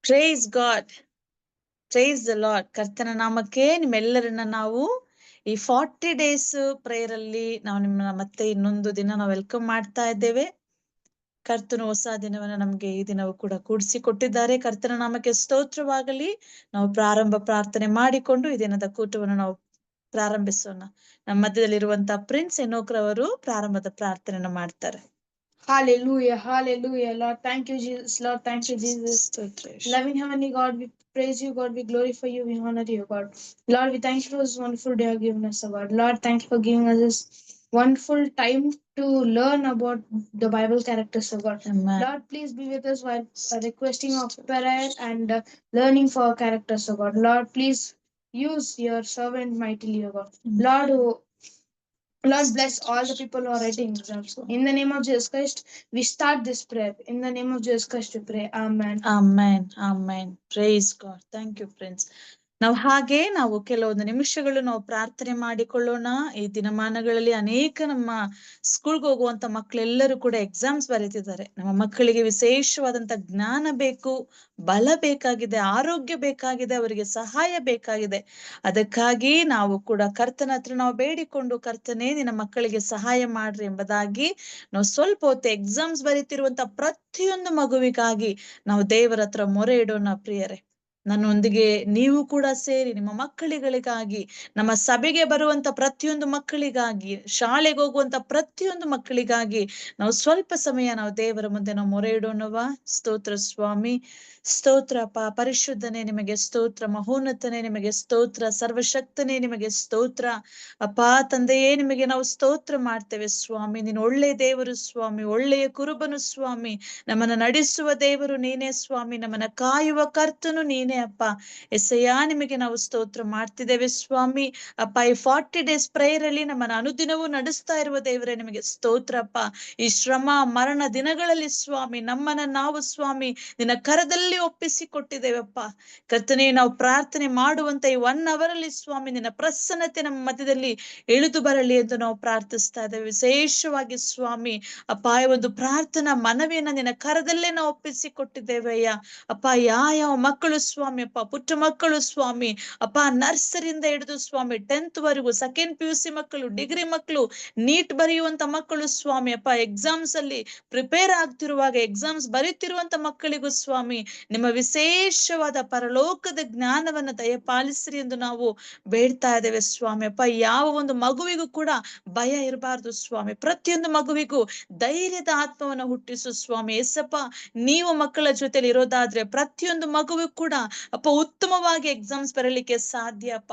Praise God, praise the lord. ಕರ್ತನ ನಾಮಕ್ಕೆ ನಿಮ್ಮೆಲ್ಲರನ್ನ ನಾವು ಈ 40 ಡೇಸ್ ಪ್ರೇಯರ್ ಅಲ್ಲಿ ನಾವು ನಿಮ್ಮನ್ನ ಮತ್ತೆ ಇನ್ನೊಂದು ದಿನ ನಾವು ವೆಲ್ಕಮ್ ಮಾಡ್ತಾ ಇದ್ದೇವೆ. ಕರ್ತನು ಹೊಸ ದಿನವನ್ನ ನಮ್ಗೆ ಈ ದಿನವೂ ಕೂಡ ಕೂಡಿಸಿ ಕೊಟ್ಟಿದ್ದಾರೆ. ಕರ್ತನ ನಾಮಕ್ಕೆ ಸ್ತೋತ್ರವಾಗಲಿ. ನಾವು ಪ್ರಾರಂಭ ಪ್ರಾರ್ಥನೆ ಮಾಡಿಕೊಂಡು ಈ ದಿನದ ಕೂಟವನ್ನು ನಾವು ಪ್ರಾರಂಭಿಸೋಣ. ನಮ್ಮ ಮಧ್ಯದಲ್ಲಿರುವಂತಹ ಪ್ರಿನ್ಸ್ ಎನೋಕ್ರವರು ಪ್ರಾರಂಭದ ಪ್ರಾರ್ಥನೆಯನ್ನು ಮಾಡ್ತಾರೆ. Hallelujah, hallelujah, Lord. Thank you, Jesus. Lord, thank you, Jesus. Loving Heavenly God, we praise you, God. We glorify you, we honor you, God. Lord, we thank you for this wonderful day you have given us, oh God. Lord, thank you for giving us this wonderful time to learn about the Bible characters, oh God. Amen. Lord, please be with us while requesting of prayer and learning for our characters, oh God. Lord, please use your servant mightily, oh God. Lord, bless all the people who are writing exams. In the name of Jesus Christ, we start this prayer. In the name of Jesus Christ, we pray. Amen. Amen. Amen. Praise God. Thank you, Prince. ನಾವು ಕೆಲವೊಂದು ನಿಮಿಷಗಳು ನಾವು ಪ್ರಾರ್ಥನೆ ಮಾಡಿಕೊಳ್ಳೋಣ. ಈ ದಿನಮಾನಗಳಲ್ಲಿ ಅನೇಕ ನಮ್ಮ ಸ್ಕೂಲ್ಗೆ ಹೋಗುವಂತ ಮಕ್ಕಳೆಲ್ಲರೂ ಕೂಡ ಎಕ್ಸಾಮ್ಸ್ ಬರೀತಿದ್ದಾರೆ. ನಮ್ಮ ಮಕ್ಕಳಿಗೆ ವಿಶೇಷವಾದಂತ ಜ್ಞಾನ ಬೇಕು, ಬಲ ಬೇಕಾಗಿದೆ, ಆರೋಗ್ಯ ಬೇಕಾಗಿದೆ, ಅವರಿಗೆ ಸಹಾಯ ಬೇಕಾಗಿದೆ. ಅದಕ್ಕಾಗಿ ನಾವು ಕೂಡ ಕರ್ತನ ಹತ್ರ ನಾವು ಬೇಡಿಕೊಂಡು, ಕರ್ತನೇ ನಿನ್ನ ಮಕ್ಕಳಿಗೆ ಸಹಾಯ ಮಾಡ್ರಿ ಎಂಬುದಾಗಿ ನಾವು ಸ್ವಲ್ಪ ಹೊತ್ತು ಎಕ್ಸಾಮ್ಸ್ ಬರೀತಿರುವಂತ ಪ್ರತಿಯೊಂದು ಮಗುವಿಗಾಗಿ ನಾವು ದೇವರ ಹತ್ರ ಮೊರೆ ಇಡೋಣ ಪ್ರಿಯರೇ. ನನ್ನೊಂದಿಗೆ ನೀವು ಕೂಡ ಸೇರಿ ನಿಮ್ಮ ಮಕ್ಕಳಿಗಳಿಗಾಗಿ, ನಮ್ಮ ಸಭೆಗೆ ಬರುವಂತ ಪ್ರತಿಯೊಂದು ಮಕ್ಕಳಿಗಾಗಿ, ಶಾಲೆಗೆ ಹೋಗುವಂತ ಪ್ರತಿಯೊಂದು ಮಕ್ಕಳಿಗಾಗಿ ನಾವು ಸ್ವಲ್ಪ ಸಮಯ ನಾವು ದೇವರ ಮುಂದೆ ನಾವು ಮೊರೆ ಇಡೋಣವಾ. ಸ್ತೋತ್ರ ಸ್ವಾಮಿ, ಸ್ತೋತ್ರಪ್ಪ. ಪರಿಶುದ್ಧನೇ ನಿಮಗೆ ಸ್ತೋತ್ರ, ಮಹೋನ್ನತನೇ ನಿಮಗೆ ಸ್ತೋತ್ರ, ಸರ್ವಶಕ್ತನೇ ನಿಮಗೆ ಸ್ತೋತ್ರ. ಅಪ್ಪ ತಂದೆಯೇ ನಿಮಗೆ ನಾವು ಸ್ತೋತ್ರ ಮಾಡ್ತೇವೆ ಸ್ವಾಮಿ. ನೀನು ಒಳ್ಳೆಯ ದೇವರು ಸ್ವಾಮಿ, ಒಳ್ಳೆಯ ಕುರುಬನು ಸ್ವಾಮಿ, ನಮ್ಮನ್ನ ನಡೆಸುವ ದೇವರು ನೀನೇ ಸ್ವಾಮಿ, ನಮ್ಮನ್ನ ಕಾಯುವ ಕರ್ತನು ನೀನೇ ಅಪ್ಪ. ಎಸಯ್ಯ ನಿಮಗೆ ನಾವು ಸ್ತೋತ್ರ ಮಾಡ್ತಿದ್ದೇವೆ ಸ್ವಾಮಿ. ಅಪ್ಪ ಈ 40 ಡೇಸ್ ಪ್ರೇಯರ್ ಅಲ್ಲಿ ನಮ್ಮನ್ನ ಅನುದಿನವೂ ನಡೆಸ್ತಾ ಇರುವ ದೇವರೇ ನಿಮಗೆ ಸ್ತೋತ್ರಪ್ಪ. ಈ ಶ್ರಮ ಮರಣ ದಿನಗಳಲ್ಲಿ ಸ್ವಾಮಿ ನಮ್ಮನ್ನ ನಾವು ಸ್ವಾಮಿ ನಿನ್ನ ಕರದಲ್ಲಿ ಒಪ್ಪಿಸಿಕೊಟ್ಟಿದ್ದೇವಪ್ಪ. ಕರ್ತನೇ, ನಾವು ಪ್ರಾರ್ಥನೆ ಮಾಡುವಂತ ಈ 1 hour ಅಲ್ಲಿ ಸ್ವಾಮಿ ನಿನ್ನ ಪ್ರಸನ್ನತೆ ನಮ್ಮ ಮಧ್ಯದಲ್ಲಿ ಇಳಿದು ಬರಲಿ ಎಂದು ನಾವು ಪ್ರಾರ್ಥಿಸ್ತಾ ಇದ್ದೇವೆ. ವಿಶೇಷವಾಗಿ ಸ್ವಾಮಿ ಅಪ್ಪ ಈ ಒಂದು ಪ್ರಾರ್ಥನಾ ಮನವಿಯನ್ನ ನಿನ್ನ ಕರದಲ್ಲೇ ನಾವು ಒಪ್ಪಿಸಿಕೊಟ್ಟಿದ್ದೇವೆ ಅಯ್ಯ. ಅಪ್ಪ ಯಾವ ಮಕ್ಕಳು ಸ್ವಾಮಿ ಅಪ್ಪ, ಪುಟ್ಟ ಮಕ್ಕಳು ಸ್ವಾಮಿ ಅಪ್ಪ, ನರ್ಸರಿಯಿಂದ ಹಿಡಿದು ಸ್ವಾಮಿ 10th ವರೆಗೂ, 2nd PUC ಮಕ್ಕಳು, ಡಿಗ್ರಿ ಮಕ್ಕಳು, ನೀಟ್ ಬರೆಯುವಂತ ಮಕ್ಕಳು ಸ್ವಾಮಿ ಅಪ್ಪ, ಎಕ್ಸಾಮ್ಸ್ ಅಲ್ಲಿ ಪ್ರಿಪೇರ್ ಆಗ್ತಿರುವಾಗ ಎಕ್ಸಾಮ್ಸ್ ಬರೀತಿರುವಂತ ಮಕ್ಕಳಿಗೂ ಸ್ವಾಮಿ ನಿಮ್ಮ ವಿಶೇಷವಾದ ಪರಲೋಕದ ಜ್ಞಾನವನ್ನ ದಯಪಾಲಿಸ್ರಿ ಎಂದು ನಾವು ಬೇಡ್ತಾ ಇದ್ದೇವೆ ಸ್ವಾಮಿ ಅಪ್ಪ. ಯಾವ ಒಂದು ಮಗುವಿಗೂ ಕೂಡ ಭಯ ಇರಬಾರ್ದು ಸ್ವಾಮಿ, ಪ್ರತಿಯೊಂದು ಮಗುವಿಗೂ ಧೈರ್ಯದ ಆತ್ಮವನ್ನ ಹುಟ್ಟಿಸು ಸ್ವಾಮಿ. ಎಸಪ್ಪ, ನೀವು ಮಕ್ಕಳ ಜೊತೆಲಿ ಇರೋದಾದ್ರೆ ಪ್ರತಿಯೊಂದು ಮಗುವಿಗೂ ಕೂಡ ಅಪ್ಪ ಉತ್ತಮವಾಗಿ ಎಕ್ಸಾಮ್ಸ್ ಬರಲಿಕ್ಕೆ ಸಾಧ್ಯ ಅಪ್ಪ.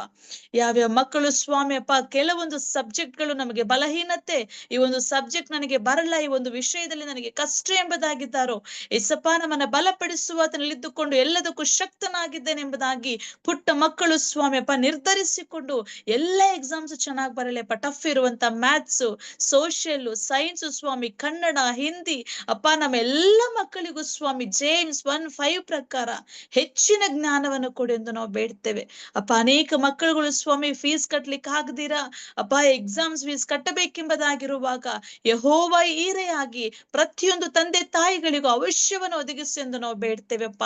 ಯಾವ್ಯಾವ ಮಕ್ಕಳು ಸ್ವಾಮಿ ಅಪ್ಪ ಕೆಲವೊಂದು ಸಬ್ಜೆಕ್ಟ್ಗಳು ನಮಗೆ ಬಲಹೀನತೆ, ಈ ಒಂದು ಸಬ್ಜೆಕ್ಟ್ ನನಗೆ ಬರಲ್ಲ, ಈ ಒಂದು ವಿಷಯದಲ್ಲಿ ನನಗೆ ಕಷ್ಟ ಎಂಬುದಾಗಿದ್ದಾರೋ ಎಸಪ್ಪ, ನಮ್ಮನ್ನ ಬಲಪಡಿಸುವ ಇದ್ದುಕೊಂಡು ಎಲ್ಲದಕ್ಕೂ ಶಕ್ತನಾಗಿದ್ದೇನೆ ಎಂಬುದಾಗಿ ಪುಟ್ಟ ಮಕ್ಕಳು ಸ್ವಾಮಿ ಅಪ್ಪ ನಿರ್ಧರಿಸಿಕೊಂಡು ಎಲ್ಲ ಎಕ್ಸಾಮ್ಸ್ ಚೆನ್ನಾಗಿ ಬರಲಿಪ್ಪ. ಟಫ್ ಇರುವಂತ ಮ್ಯಾಥ್ಸ್, ಸೋಷಿಯಲ್, ಸೈನ್ಸ್ ಸ್ವಾಮಿ, ಕನ್ನಡ, ಹಿಂದಿ ಅಪ್ಪ ನಮ್ಮೆಲ್ಲ ಮಕ್ಕಳಿಗೂ ಸ್ವಾಮಿ ಜೇಮ್ಸ್ 1:5 ಪ್ರಕಾರ ಹೆಚ್ಚಿನ ಜ್ಞಾನವನ್ನು ಕೊಡಿ ಎಂದು ನಾವು ಬೇಡ್ತೇವೆ ಅಪ್ಪ. ಅನೇಕ ಮಕ್ಕಳುಗಳು ಸ್ವಾಮಿ ಫೀಸ್ ಕಟ್ಲಿಕ್ಕೆ ಆಗದಿರಾ ಅಪ್ಪ ಎಕ್ಸಾಮ್ಸ್ ಫೀಸ್ ಕಟ್ಟಬೇಕೆಂಬುದಾಗಿರುವಾಗ ಯೆಹೋವ ಈರೆಯಾಗಿ ಪ್ರತಿಯೊಂದು ತಂದೆ ತಾಯಿಗಳಿಗೂ ಅವಶ್ಯವನ್ನು ಒದಗಿಸಿ ಎಂದು ನಾವು ಬೇಡ್ತೇವೆ ಅಪ್ಪ.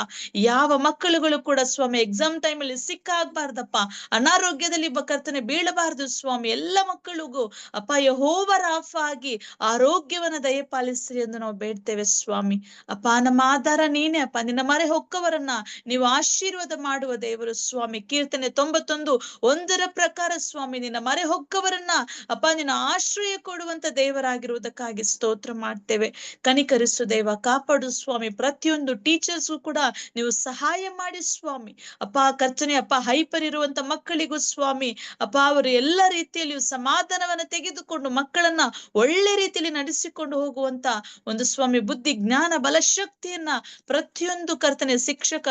ಯಾವ ಮಕ್ಕಳುಗಳು ಕೂಡ ಸ್ವಾಮಿ ಎಕ್ಸಾಮ್ ಟೈಮ್ ಅಲ್ಲಿ ಸಿಕ್ಕಾಗಬಾರ್ದಪ್ಪ, ಅನಾರೋಗ್ಯದಲ್ಲಿ ಕರ್ತನೆ ಬೀಳಬಾರದು ಸ್ವಾಮಿ. ಎಲ್ಲ ಮಕ್ಕಳಿಗೂ ಅಪ್ಪ ಯೆಹೋವ ರಾಫ ಆಗಿ ಆರೋಗ್ಯವನ್ನ ದಯಪಾಲಿಸ್ರಿ ಎಂದು ನಾವು ಬೇಡ್ತೇವೆ ಸ್ವಾಮಿ ಅಪ್ಪ. ನಮ್ಮ ಆಧಾರ ನೀನೇ ಅಪ್ಪ, ನಿನ್ನ ಮರೆ ಹೊಕ್ಕವರನ್ನ ನೀವು ಆಶೀರ್ವಾದ ಮಾಡುವ ದೇವರು ಸ್ವಾಮಿ. ಕೀರ್ತನೆ 91:1 ಪ್ರಕಾರ ಸ್ವಾಮಿ ನಿನ್ನ ಮರೆ ಹೊಕ್ಕವರನ್ನ ಅಪ್ಪ ನಿನ್ನ ಆಶ್ರಯ ಕೊಡುವಂತ ದೇವರಾಗಿರುವುದಕ್ಕಾಗಿ ಸ್ತೋತ್ರ ಮಾಡ್ತೇವೆ. ಕನಿಕರಿಸು ದೇವ, ಕಾಪಾಡು ಸ್ವಾಮಿ. ಪ್ರತಿಯೊಂದು ಟೀಚರ್ಸ್ಗೂ ಕೂಡ ನೀವು ಸಹಾಯ ಮಾಡಿ ಸ್ವಾಮಿ ಅಪ್ಪ. ಕರ್ತನೆ ಅಪ್ಪ ಹೈಪರ್ ಇರುವಂತ ಮಕ್ಕಳಿಗೂ ಸ್ವಾಮಿ ಅಪ್ಪ ಅವರು ಎಲ್ಲ ರೀತಿಯಲ್ಲಿಯೂ ಸಮಾಧಾನವನ್ನ ತೆಗೆದುಕೊಂಡು ಮಕ್ಕಳನ್ನ ಒಳ್ಳೆ ರೀತಿಯಲ್ಲಿ ನಡೆಸಿಕೊಂಡು ಹೋಗುವಂತ ಒಂದು ಸ್ವಾಮಿ ಬುದ್ಧಿ ಜ್ಞಾನ ಬಲಶಕ್ತಿಯನ್ನ ಪ್ರತಿಯೊಂದು ಕರ್ತನೆ ಶಿಕ್ಷಕ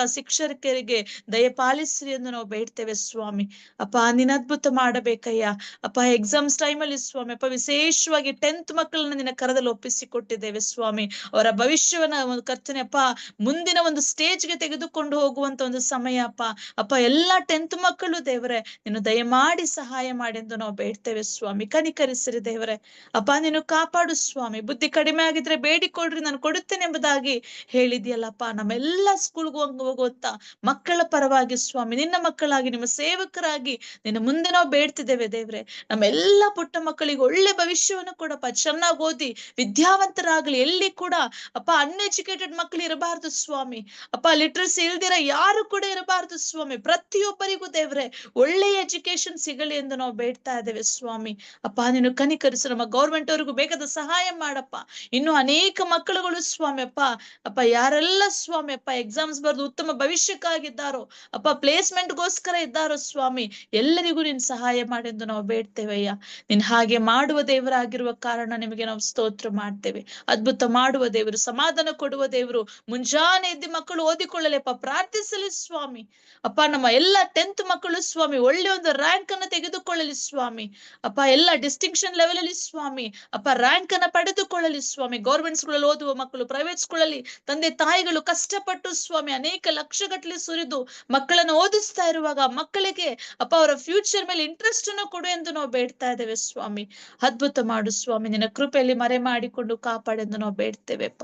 ಶಿಕ್ಷಕರಿಗೆ ದಯಪಾಲಿಸ್ರಿ ಎಂದು ನಾವು ಬೇಡ್ತೇವೆ ಸ್ವಾಮಿ. ಅಪ್ಪ ನಿನ್ನ ಅದ್ಭುತ ಮಾಡಬೇಕಯ್ಯ. ಅಪ್ಪ ಎಕ್ಸಾಮ್ಸ್ ಟೈಮಲ್ಲಿ ಸ್ವಾಮಿ ಅಪ್ಪ ವಿಶೇಷವಾಗಿ 10th ಮಕ್ಕಳನ್ನ ನಿನ್ನ ಕರದಲ್ಲಿ ಒಪ್ಪಿಸಿಕೊಟ್ಟಿದ್ದೇವೆ ಸ್ವಾಮಿ. ಅವರ ಭವಿಷ್ಯವನ್ನ ಒಂದು ಕರ್ತನೆ ಅಪ್ಪ ಮುಂದಿನ ಒಂದು ಸ್ಟೇಜ್ಗೆ ತೆಗೆದುಕೊಂಡು ಹೋಗುವಂತ ಒಂದು ಸಮಯ ಅಪ್ಪ. ಅಪ್ಪ ಎಲ್ಲಾ 10th ಮಕ್ಕಳು ದೇವರೇ ನೀನು ದಯಮಾಡಿ ಸಹಾಯ ಮಾಡಿ ಎಂದು ನಾವು ಬೇಡ್ತೇವೆ ಸ್ವಾಮಿ. ಕನಿಕರಿಸಿರಿ ದೇವರೇ. ಅಪ್ಪ ನೀನು ಕಾಪಾಡು ಸ್ವಾಮಿ. ಬುದ್ಧಿ ಕಡಿಮೆ ಆಗಿದ್ರೆ ಬೇಡಿಕೊಡ್ರಿ ನಾನು ಕೊಡುತ್ತೇನೆ ಎಂಬುದಾಗಿ ಹೇಳಿದ್ಯಲ್ಲಪ್ಪ. ನಮ್ಮೆಲ್ಲ ಸ್ಕೂಲ್ಗೆ ಹೋಗುವಂತ ಮಕ್ಕಳ ಪರವಾಗಿ ಸ್ವಾಮಿ ನಿನ್ನ ಮಕ್ಕಳಾಗಿ ನಿಮ್ಮ ಸೇವಕರಾಗಿ ನಿನ್ನ ಮುಂದೆ ನಾವು ಬೇಡ್ತಿದ್ದೇವೆ ದೇವ್ರೆ. ನಮ್ಮೆಲ್ಲ ಪುಟ್ಟ ಮಕ್ಕಳಿಗೆ ಒಳ್ಳೆ ಭವಿಷ್ಯವನ್ನು ಕೊಡಪ್ಪ. ಚೆನ್ನಾಗಿ ಓದಿ ವಿದ್ಯಾವಂತರಾಗ್ಲಿ. ಎಲ್ಲಿ ಕೂಡ ಅಪ್ಪ ಅನ್ಎಜುಕೇಟೆಡ್ ಮಕ್ಕಳು ಇರಬಾರ್ದು ಸ್ವಾಮಿ. ಅಪ್ಪ ಲಿಟ್ರಸಿ ಇಲ್ದಿರ ಯಾರು ಕೂಡ ಇರಬಾರ್ದು ಸ್ವಾಮಿ. ಪ್ರತಿಯೊಬ್ಬರಿಗೂ ದೇವ್ರೆ ಒಳ್ಳೆಯ ಎಜುಕೇಶನ್ ಸಿಗಲಿ ಎಂದು ನಾವು ಬೇಡ್ತಾ ಇದ್ದೇವೆ ಸ್ವಾಮಿ. ಅಪ್ಪ ನೀನು ಕನಿಕರಿಸು. ನಮ್ಮ ಗೌರ್ಮೆಂಟ್ ಅವರಿಗೂ ಬೇಕಾದ ಸಹಾಯ ಮಾಡಪ್ಪ. ಇನ್ನು ಅನೇಕ ಮಕ್ಕಳುಗಳು ಸ್ವಾಮಿ ಅಪ್ಪ ಯಾರೆಲ್ಲ ಸ್ವಾಮಿ ಅಪ್ಪ ಎಕ್ಸಾಮ್ಸ್ ಬರೆದು ಉತ್ತಮ ಭವಿಷ್ಯಕ್ಕಾಗಿದ್ದಾರೋ ಅಪ್ಪ ಪ್ಲೇಸ್ಮೆಂಟ್ಗೋಸ್ಕರ ಇದ್ದಾರೋ ಸ್ವಾಮಿ ಎಲ್ಲರಿಗೂ ನೀನ್ ಸಹಾಯ ಮಾಡೆಂದು ನಾವು ಬೇಡ್ತೇವಯ್ಯ. ನೀನ್ ಹಾಗೆ ಮಾಡುವ ದೇವರಾಗಿರುವ ಕಾರಣ ನಿಮಗೆ ನಾವು ಸ್ತೋತ್ರ ಮಾಡ್ತೇವೆ. ಅದ್ಭುತ ಮಾಡುವ ದೇವರು, ಸಮಾಧಾನ ಕೊಡುವ ದೇವರು. ಮುಂಜಾನೆ ಎದ್ದು ಮಕ್ಕಳು ಓದಿಕೊಳ್ಳಲೆಪ್ಪ ಪ್ರಾರ್ಥಿಸಲಿ ಸ್ವಾಮಿ. ಅಪ್ಪ ನಮ್ಮ ಎಲ್ಲ 10th ಮಕ್ಕಳು ಸ್ವಾಮಿ ಒಳ್ಳೆ ಒಂದು ರ್ಯಾಂಕ್ ಅನ್ನ ತೆಗೆದುಕೊಳ್ಳಲಿ ಸ್ವಾಮಿ. ಅಪ್ಪ ಎಲ್ಲ ಡಿಸ್ಟಿಂಕ್ಷನ್ ಲೆವೆಲ್ ಅಲ್ಲಿ ಸ್ವಾಮಿ ಅಪ್ಪ ರ್ಯಾಂಕ್ ಅನ್ನ ಪಡೆದುಕೊಳ್ಳಲಿ ಸ್ವಾಮಿ. ಗೌರ್ಮೆಂಟ್ ಸ್ಕೂಲಲ್ಲಿ ಓದುವ ಮಕ್ಕಳು, ಪ್ರೈವೇಟ್ ಸ್ಕೂಲಲ್ಲಿ ತಂದೆ ತಾಯಿಗಳು ಕಷ್ಟಪಟ್ಟು ಸ್ವಾಮಿ ಅನೇಕ ಲಕ್ಷಗಟ್ಟಲೆ ಸುರಿದು ಮಕ್ಕಳನ್ನು ಓದಿಸ್ತಾ ಇರುವಾಗ ಮಕ್ಕಳಿಗೆ ಅಪ್ಪ ಅವರ ಫ್ಯೂಚರ್ ಮೇಲೆ ಇಂಟ್ರೆಸ್ಟ್ ಅನ್ನು ಕೊಡು ಎಂದು ನಾವು ಬೇಡ್ತಾ ಇದ್ದೇವೆ ಸ್ವಾಮಿ. ಅದ್ಭುತ ಮಾಡು ಸ್ವಾಮಿ. ನಿನ್ನ ಕೃಪೆಯಲ್ಲಿ ಮರೆ ಮಾಡಿಕೊಂಡು ಕಾಪಾಡೆಂದು ನಾವು ಬೇಡ್ತೇವೆಪ್ಪ.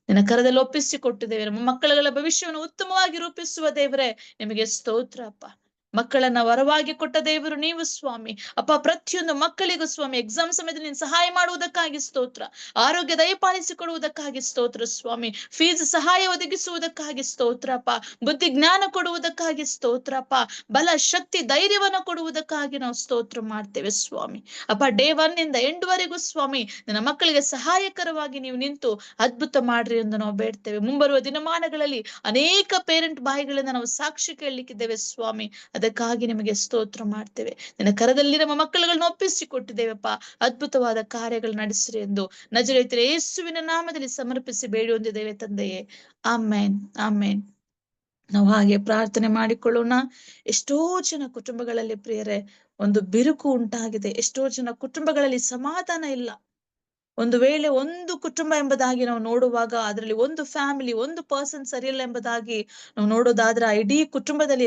ನಿನ್ನ ಕರದಲ್ಲಿ ಒಪ್ಪಿಸಿಕೊಟ್ಟಿದ್ದೇವೆ. ನಮ್ಮ ಮಕ್ಕಳ ಭವಿಷ್ಯವನ್ನು ಉತ್ತಮವಾಗಿ ರೂಪಿಸುವ ದೇವರೇ ನಿಮಗೆ ಸ್ತೋತ್ರ ಅಪ್ಪ. ಮಕ್ಕಳನ್ನ ವರವಾಗಿ ಕೊಟ್ಟ ದೇವರು ನೀವು ಸ್ವಾಮಿ ಅಪ್ಪ. ಪ್ರತಿಯೊಂದು ಮಕ್ಕಳಿಗೂ ಸ್ವಾಮಿ ಎಕ್ಸಾಮ್ ಸಮಯದಲ್ಲಿ ನೀನು ಸಹಾಯ ಮಾಡುವುದಕ್ಕಾಗಿ ಸ್ತೋತ್ರ. ಆರೋಗ್ಯ ದಯಪಾಲಿಸಿಕೊಡುವುದಕ್ಕಾಗಿ ಸ್ತೋತ್ರ ಸ್ವಾಮಿ. ಫೀಸ್ ಸಹಾಯ ಒದಗಿಸುವುದಕ್ಕಾಗಿ ಸ್ತೋತ್ರಪ್ಪ. ಬುದ್ಧಿ ಜ್ಞಾನ ಕೊಡುವುದಕ್ಕಾಗಿ ಸ್ತೋತ್ರಪ್ಪ. ಬಲ ಶಕ್ತಿ ಧೈರ್ಯವನ್ನು ಕೊಡುವುದಕ್ಕಾಗಿ ನಾವು ಸ್ತೋತ್ರ ಮಾಡ್ತೇವೆ ಸ್ವಾಮಿ ಅಪ್ಪ. ಡೇ 1 ಇಂದ ಎಂಡ್ ವರೆಗೂ ಸ್ವಾಮಿ ನನ್ನ ಮಕ್ಕಳಿಗೆ ಸಹಾಯಕರವಾಗಿ ನೀವು ನಿಂತು ಅದ್ಭುತ ಮಾಡ್ರಿ ಎಂದು ನಾವು ಬೇಡ್ತೇವೆ. ಮುಂಬರುವ ದಿನಮಾನಗಳಲ್ಲಿ ಅನೇಕ ಪೇರೆಂಟ್ ಬಾಯಿಗಳಿಂದ ನಾವು ಸಾಕ್ಷಿ ಕೇಳಲಿಕ್ಕಿದ್ದೇವೆ ಸ್ವಾಮಿ. ಅದಕ್ಕಾಗಿ ನಿಮಗೆ ಸ್ತೋತ್ರ ಮಾಡ್ತೇವೆ. ನಿನ್ನ ಕರದಲ್ಲಿ ನಮ್ಮ ಮಕ್ಕಳುಗಳನ್ನ ಒಪ್ಪಿಸಿಕೊಟ್ಟಿದ್ದೇವಪ್ಪ. ಅದ್ಭುತವಾದ ಕಾರ್ಯಗಳು ನಡೆಸಿರಿ ಎಂದು ನಜರೇತಿನ ಯೇಸುವಿನ ನಾಮದಲ್ಲಿ ಸಮರ್ಪಿಸಿ ಬೇಡಿ ಹೊಂದಿದ್ದೇವೆ ತಂದೆಯೇ. ಆಮೇನ್ ಆಮೇನ್. ನಾವು ಹಾಗೆ ಪ್ರಾರ್ಥನೆ ಮಾಡಿಕೊಳ್ಳೋಣ. ಎಷ್ಟೋ ಜನ ಕುಟುಂಬಗಳಲ್ಲಿ ಪ್ರಿಯರೇ ಒಂದು ಬಿರುಕು ಉಂಟಾಗಿದೆ. ಎಷ್ಟೋ ಜನ ಕುಟುಂಬಗಳಲ್ಲಿ ಸಮಾಧಾನ ಇಲ್ಲ. ಒಂದು ವೇಳೆ ಒಂದು ಕುಟುಂಬ ಎಂಬುದಾಗಿ ನಾವು ನೋಡುವಾಗ ಅದರಲ್ಲಿ ಒಂದು ಫ್ಯಾಮಿಲಿ, ಒಂದು ಪರ್ಸನ್ ಸರಿಯಿಲ್ಲ ಎಂಬುದಾಗಿ ನಾವು ನೋಡೋದಾದ್ರೆ ಇಡೀ ಕುಟುಂಬದಲ್ಲಿ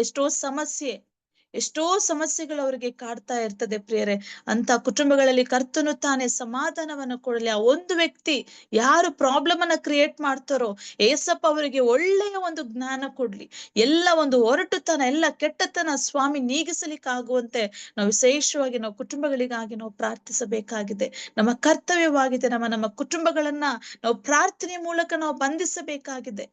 ಎಷ್ಟೋ ಸಮಸ್ಯೆಗಳು ಅವರಿಗೆ ಕಾಡ್ತಾ ಇರ್ತದೆ ಪ್ರಿಯರೇ. ಅಂತ ಕುಟುಂಬಗಳಲ್ಲಿ ಕರ್ತನು ತಾನೇ ಸಮಾಧಾನವನ್ನು ಕೊಡಲಿ. ಆ ಒಂದು ವ್ಯಕ್ತಿ ಯಾರು ಪ್ರಾಬ್ಲಮ್ ಅನ್ನ ಕ್ರಿಯೇಟ್ ಮಾಡ್ತಾರೋ ಏಸಪ್ಪ ಅವರಿಗೆ ಒಳ್ಳೆಯ ಒಂದು ಜ್ಞಾನ ಕೊಡ್ಲಿ. ಎಲ್ಲ ಒಂದು ಹೊರಟುತನ, ಎಲ್ಲ ಕೆಟ್ಟತನ ಸ್ವಾಮಿ ನೀಗಿಸಲಿಕ್ಕಾಗುವಂತೆ ನಾವು ವಿಶೇಷವಾಗಿ ನಾವು ಕುಟುಂಬಗಳಿಗಾಗಿ ನಾವು ಪ್ರಾರ್ಥಿಸಬೇಕಾಗಿದೆ. ನಮ್ಮ ಕರ್ತವ್ಯವಾಗಿದೆ. ನಮ್ಮ ಕುಟುಂಬಗಳನ್ನ ನಾವು ಪ್ರಾರ್ಥನೆ ಮೂಲಕ ನಾವು ಬಂಧಿಸಬೇಕಾಗಿದೆ.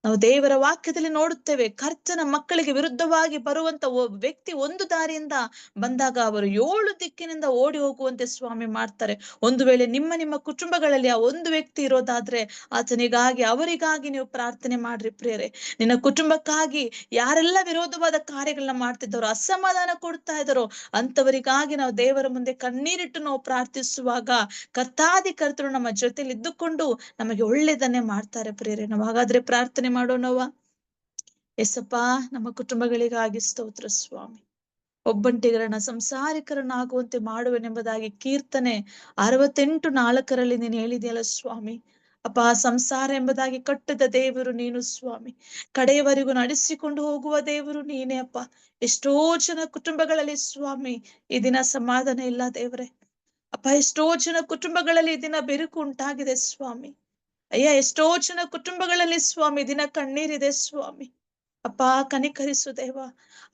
ನಾವು ದೇವರ ವಾಕ್ಯದಲ್ಲಿ ನೋಡುತ್ತೇವೆ, ಕರ್ತನ ಮಕ್ಕಳಿಗೆ ವಿರುದ್ಧವಾಗಿ ಬರುವಂತ ವ್ಯಕ್ತಿ ಒಂದು ದಾರಿಯಿಂದ ಬಂದಾಗ ಅವರು 7 ದಿಕ್ಕಿನಿಂದ ಓಡಿ ಹೋಗುವಂತೆ ಸ್ವಾಮಿ ಮಾಡ್ತಾರೆ. ಒಂದು ವೇಳೆ ನಿಮ್ಮ ಕುಟುಂಬಗಳಲ್ಲಿ ಆ ಒಂದು ವ್ಯಕ್ತಿ ಇರೋದಾದ್ರೆ ಆತನಿಗಾಗಿ ಅವರಿಗಾಗಿ ನೀವು ಪ್ರಾರ್ಥನೆ ಮಾಡ್ರಿ ಪ್ರಿಯರೇ. ನಿನ್ನ ಕುಟುಂಬಕ್ಕಾಗಿ ಯಾರೆಲ್ಲ ವಿರೋಧವಾದ ಕಾರ್ಯಗಳನ್ನ ಮಾಡ್ತಿದ್ದಾರೋ, ಅಸಮಾಧಾನ ಕೊಡ್ತಾ ಇದ್ದಾರೋ ಅಂತವರಿಗಾಗಿ ನಾವು ದೇವರ ಮುಂದೆ ಕಣ್ಣೀರಿಟ್ಟು ನಾವು ಪ್ರಾರ್ಥಿಸುವಾಗ ಕರ್ತಾದಿ ಕರ್ತರು ನಮ್ಮ ಜೊತೆಲಿ ಇದ್ದುಕೊಂಡು ನಮಗೆ ಒಳ್ಳೆದನ್ನೇ ಮಾಡ್ತಾರೆ ಪ್ರಿಯರೇ. ನಾವು ಹಾಗಾದ್ರೆ ಪ್ರಾರ್ಥನೆ ಮಾಡೋಣವ. ಎಸಪ್ಪ, ನಮ್ಮ ಕುಟುಂಬಗಳಿಗಾಗಿ ಸ್ತೋತ್ರ ಸ್ವಾಮಿ. ಒಬ್ಬಂಟಿಗರನ್ನ ಸಂಸಾರಿಕರನ್ನಾಗುವಂತೆ ಮಾಡುವೆನೆಂಬುದಾಗಿ ಕೀರ್ತನೆ 68:4 ನೀನು ಹೇಳಿದೆಯಲ್ಲ ಸ್ವಾಮಿ ಅಪ್ಪ. ಸಂಸಾರ ಎಂಬುದಾಗಿ ಕಟ್ಟಿದ ದೇವರು ನೀನು ಸ್ವಾಮಿ. ಕಡೆಯವರೆಗೂ ನಡೆಸಿಕೊಂಡು ಹೋಗುವ ದೇವರು ನೀನೇ ಅಪ್ಪ. ಎಷ್ಟೋ ಜನ ಕುಟುಂಬಗಳಲ್ಲಿ ಸ್ವಾಮಿ ಈ ದಿನ ಸಮಾಧಾನ ಇಲ್ಲ ದೇವರೇ ಅಪ್ಪ. ಎಷ್ಟೋ ಜನ ಕುಟುಂಬಗಳಲ್ಲಿ ಈ ದಿನ ಬಿರುಕು ಉಂಟಾಗಿದೆ ಸ್ವಾಮಿ ಅಯ್ಯ. ಎಷ್ಟೋ ಜನ ಕುಟುಂಬಗಳಲ್ಲಿ ಸ್ವಾಮಿ ದಿನ ಕಣ್ಣೀರಿದೆ ಸ್ವಾಮಿ ಅಪ್ಪ. ಕನಿಕರಿಸು ದೇವ,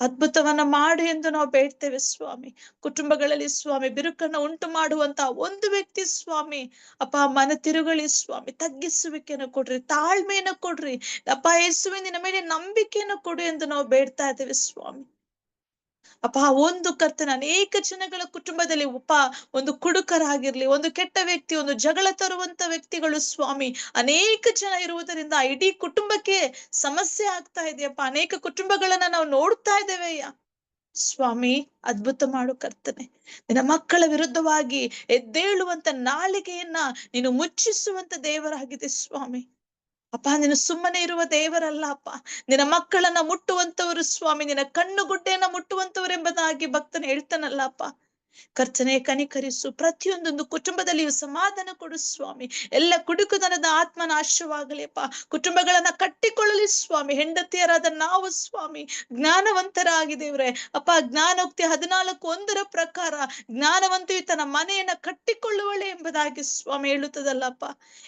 ಅದ್ಭುತವನ್ನ ಮಾಡು ಎಂದು ನಾವು ಬೇಡ್ತೇವೆ ಸ್ವಾಮಿ. ಕುಟುಂಬಗಳಲ್ಲಿ ಸ್ವಾಮಿ ಬಿರುಕನ್ನ ಉಂಟು ಮಾಡುವಂತ ಒಂದು ವ್ಯಕ್ತಿ ಸ್ವಾಮಿ ಅಪ್ಪ ಮನ ತಿರುಗಳಿ ಸ್ವಾಮಿ. ತಗ್ಗಿಸುವಿಕೆಯನ್ನು ಕೊಡ್ರಿ, ತಾಳ್ಮೆಯನ್ನು ಕೊಡ್ರಿ ಅಪ್ಪ. ಯೇಸುವೆ ನಿನ್ನ ಮೇಲೆ ನಂಬಿಕೆಯನ್ನು ಕೊಡು ಎಂದು ನಾವು ಬೇಡ್ತಾ ಇದ್ದೇವೆ ಸ್ವಾಮಿ ಅಪ್ಪ. ಒಂದು ಕರ್ತನ ಅನೇಕ ಜನಗಳ ಕುಟುಂಬದಲ್ಲಿ ಒಂದು ಕುಡುಕರಾಗಿರ್ಲಿ, ಒಂದು ಕೆಟ್ಟ ವ್ಯಕ್ತಿ, ಒಂದು ಜಗಳ ತರುವಂತ ವ್ಯಕ್ತಿಗಳು ಸ್ವಾಮಿ ಅನೇಕ ಜನ ಇರುವುದರಿಂದ ಇಡೀ ಕುಟುಂಬಕ್ಕೆ ಸಮಸ್ಯೆ ಆಗ್ತಾ ಇದೆಯಪ್ಪ. ಅನೇಕ ಕುಟುಂಬಗಳನ್ನ ನಾವು ನೋಡ್ತಾ ಇದ್ದೇವೆಯ್ಯ ಸ್ವಾಮಿ. ಅದ್ಭುತ ಮಾಡು ಕರ್ತನೆ. ನಿನ್ನ ಮಕ್ಕಳ ವಿರುದ್ಧವಾಗಿ ಎದ್ದೇಳುವಂತ ನಾಲಿಗೆಯನ್ನ ನೀನು ಮುಚ್ಚಿಸುವಂತ ದೇವರಾಗಿದೆ ಸ್ವಾಮಿ ಅಪ್ಪ ನೀನು ಸುಮ್ಮನೆ ಇರುವ ದೇವರಲ್ಲ ಅಪ್ಪ, ನಿನ್ನ ಮಕ್ಕಳನ್ನ ಮುಟ್ಟುವಂತವರು ಸ್ವಾಮಿ, ನಿನ್ನ ಕಣ್ಣುಗುಡ್ಡೆಯನ್ನ ಮುಟ್ಟುವಂತವರು ಎಂಬುದಾಗಿ ಭಕ್ತನು ಹೇಳ್ತಾನಲ್ಲ ಅಪ್ಪ. ಕರ್ತನೆ ಕನಿಕರಿಸು, ಪ್ರತಿಯೊಂದೊಂದು ಕುಟುಂಬದಲ್ಲಿಯೂ ಸಮಾಧಾನ ಕೊಡು ಸ್ವಾಮಿ. ಎಲ್ಲ ಕುಡುಕುತನದ ಆತ್ಮ ನಾಶವಾಗಲಿ ಅಪ್ಪ, ಕುಟುಂಬಗಳನ್ನ ಕಟ್ಟಿಕೊಳ್ಳಲಿ ಸ್ವಾಮಿ. ಹೆಂಡತಿಯರಾದ ನಾವು ಸ್ವಾಮಿ ಜ್ಞಾನವಂತರಾಗಿ ದೇವ್ರೆ ಅಪ್ಪ, ಜ್ಞಾನೋಕ್ತಿ 14:1 ಪ್ರಕಾರ ಜ್ಞಾನವಂತೆಯು ತನ್ನ ಮನೆಯನ್ನ ಕಟ್ಟಿಕೊಳ್ಳುವಳೆ ಎಂಬುದಾಗಿ ಸ್ವಾಮಿ ಹೇಳುತ್ತದಲ್ಲಪ್ಪ.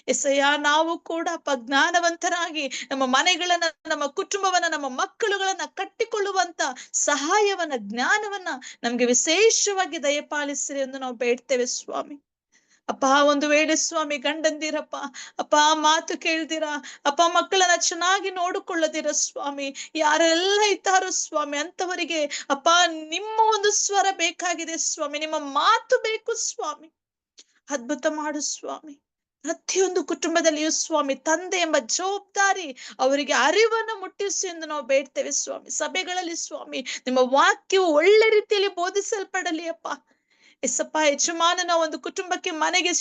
ಎಸಯ್ಯ, ನಾವು ಕೂಡ ಅಪ್ಪ ಜ್ಞಾನವಂತರಾಗಿ ನಮ್ಮ ಮನೆಗಳನ್ನ, ನಮ್ಮ ಕುಟುಂಬವನ್ನ, ನಮ್ಮ ಮಕ್ಕಳುಗಳನ್ನ ಕಟ್ಟಿಕೊಳ್ಳುವಂತ ಸಹಾಯವನ್ನ, ಜ್ಞಾನವನ್ನ ನಮ್ಗೆ ವಿಶೇಷವಾಗಿ ದಯಪಾಲಿಸಿರಿ ಎಂದು ನಾವು ಬೇಡ್ತೇವೆ ಸ್ವಾಮಿ. ಅಪ್ಪ, ಒಂದು ವೇಳೆ ಸ್ವಾಮಿ ಗಂಡಂದಿರಪ್ಪ ಅಪ್ಪ ಮಾತು ಕೇಳ್ದಿರ ಅಪ್ಪ, ಮಕ್ಕಳನ್ನ ಚೆನ್ನಾಗಿ ನೋಡಿಕೊಳ್ಳದಿರ ಸ್ವಾಮಿ, ಯಾರೆಲ್ಲ ಇದ್ದಾರೋ ಸ್ವಾಮಿ ಅಂತವರಿಗೆ ಅಪ್ಪ ನಿಮ್ಮ ಒಂದು ಸ್ವರ ಬೇಕಾಗಿದೆ ಸ್ವಾಮಿ, ನಿಮ್ಮ ಮಾತು ಬೇಕು ಸ್ವಾಮಿ. ಅದ್ಭುತ ಮಾಡು ಸ್ವಾಮಿ. ಪ್ರತಿಯೊಂದು ಕುಟುಂಬದಲ್ಲಿಯೂ ಸ್ವಾಮಿ ತಂದೆ ಎಂಬ ಜವಾಬ್ದಾರಿ ಅವರಿಗೆ ಅರಿವನ್ನು ಮುಟ್ಟಿಸಿ ಎಂದು ನಾವು ಬೇಡ್ತೇವೆ ಸ್ವಾಮಿ. ಸಭೆಗಳಲ್ಲಿ ಸ್ವಾಮಿ ನಿಮ್ಮ ವಾಕ್ಯವು ಒಳ್ಳೆ ರೀತಿಯಲ್ಲಿ ಬೋಧಿಸಲ್ಪಡಲಿ ಅಪ್ಪ. ಎಸಪ್ಪ, ಯಜಮಾನನ ಒಂದು ಕುಟುಂಬಕ್ಕೆ, ಮನೆಗೆ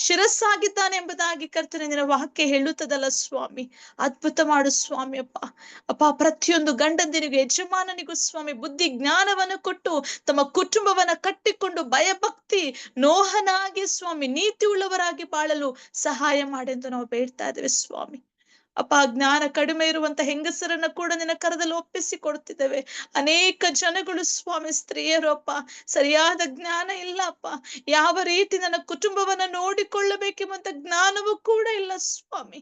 ಶಿರಸ್ಸಾಗಿದ್ದಾನೆ ಎಂಬುದಾಗಿ ಕರ್ತನೆ ನಿನ್ನ ವಾಕ್ಯ ಹೇಳುತ್ತದಲ್ಲ ಸ್ವಾಮಿ. ಅದ್ಭುತ ಮಾಡು ಸ್ವಾಮಿ ಅಪ್ಪ. ಅಪ್ಪ, ಪ್ರತಿಯೊಂದು ಗಂಡಂದಿನಿಗೂ ಯಜಮಾನನಿಗೂ ಸ್ವಾಮಿ ಬುದ್ಧಿ ಜ್ಞಾನವನ್ನು ಕೊಟ್ಟು ತಮ್ಮ ಕುಟುಂಬವನ್ನ ಕಟ್ಟಿಕೊಂಡು ಭಯಭಕ್ತಿ ನೋಹನಾಗಿ ಸ್ವಾಮಿ ನೀತಿ ಉಳ್ಳವರಾಗಿ ಬಾಳಲು ಸಹಾಯ ಮಾಡೆಂದು ನಾವು ಬೇಡ್ತಾ ಇದ್ದೇವೆ ಸ್ವಾಮಿ. ಅಪ್ಪ, ಜ್ಞಾನ ಕಡಿಮೆ ಇರುವಂತ ಹೆಂಗಸರನ್ನ ಕೂಡ ನಿನ್ನ ಕರದಲ್ಲಿ ಒಪ್ಪಿಸಿ ಕೊಡ್ತಿದ್ದೇವೆ. ಅನೇಕ ಜನಗಳು ಸ್ವಾಮಿ, ಸ್ತ್ರೀಯರು ಅಪ್ಪ, ಸರಿಯಾದ ಜ್ಞಾನ ಇಲ್ಲ ಅಪ್ಪ, ಯಾವ ರೀತಿ ನನ್ನ ಕುಟುಂಬವನ್ನ ನೋಡಿಕೊಳ್ಳಬೇಕೆಂಬಂತ ಜ್ಞಾನವೂ ಕೂಡ ಇಲ್ಲ ಸ್ವಾಮಿ.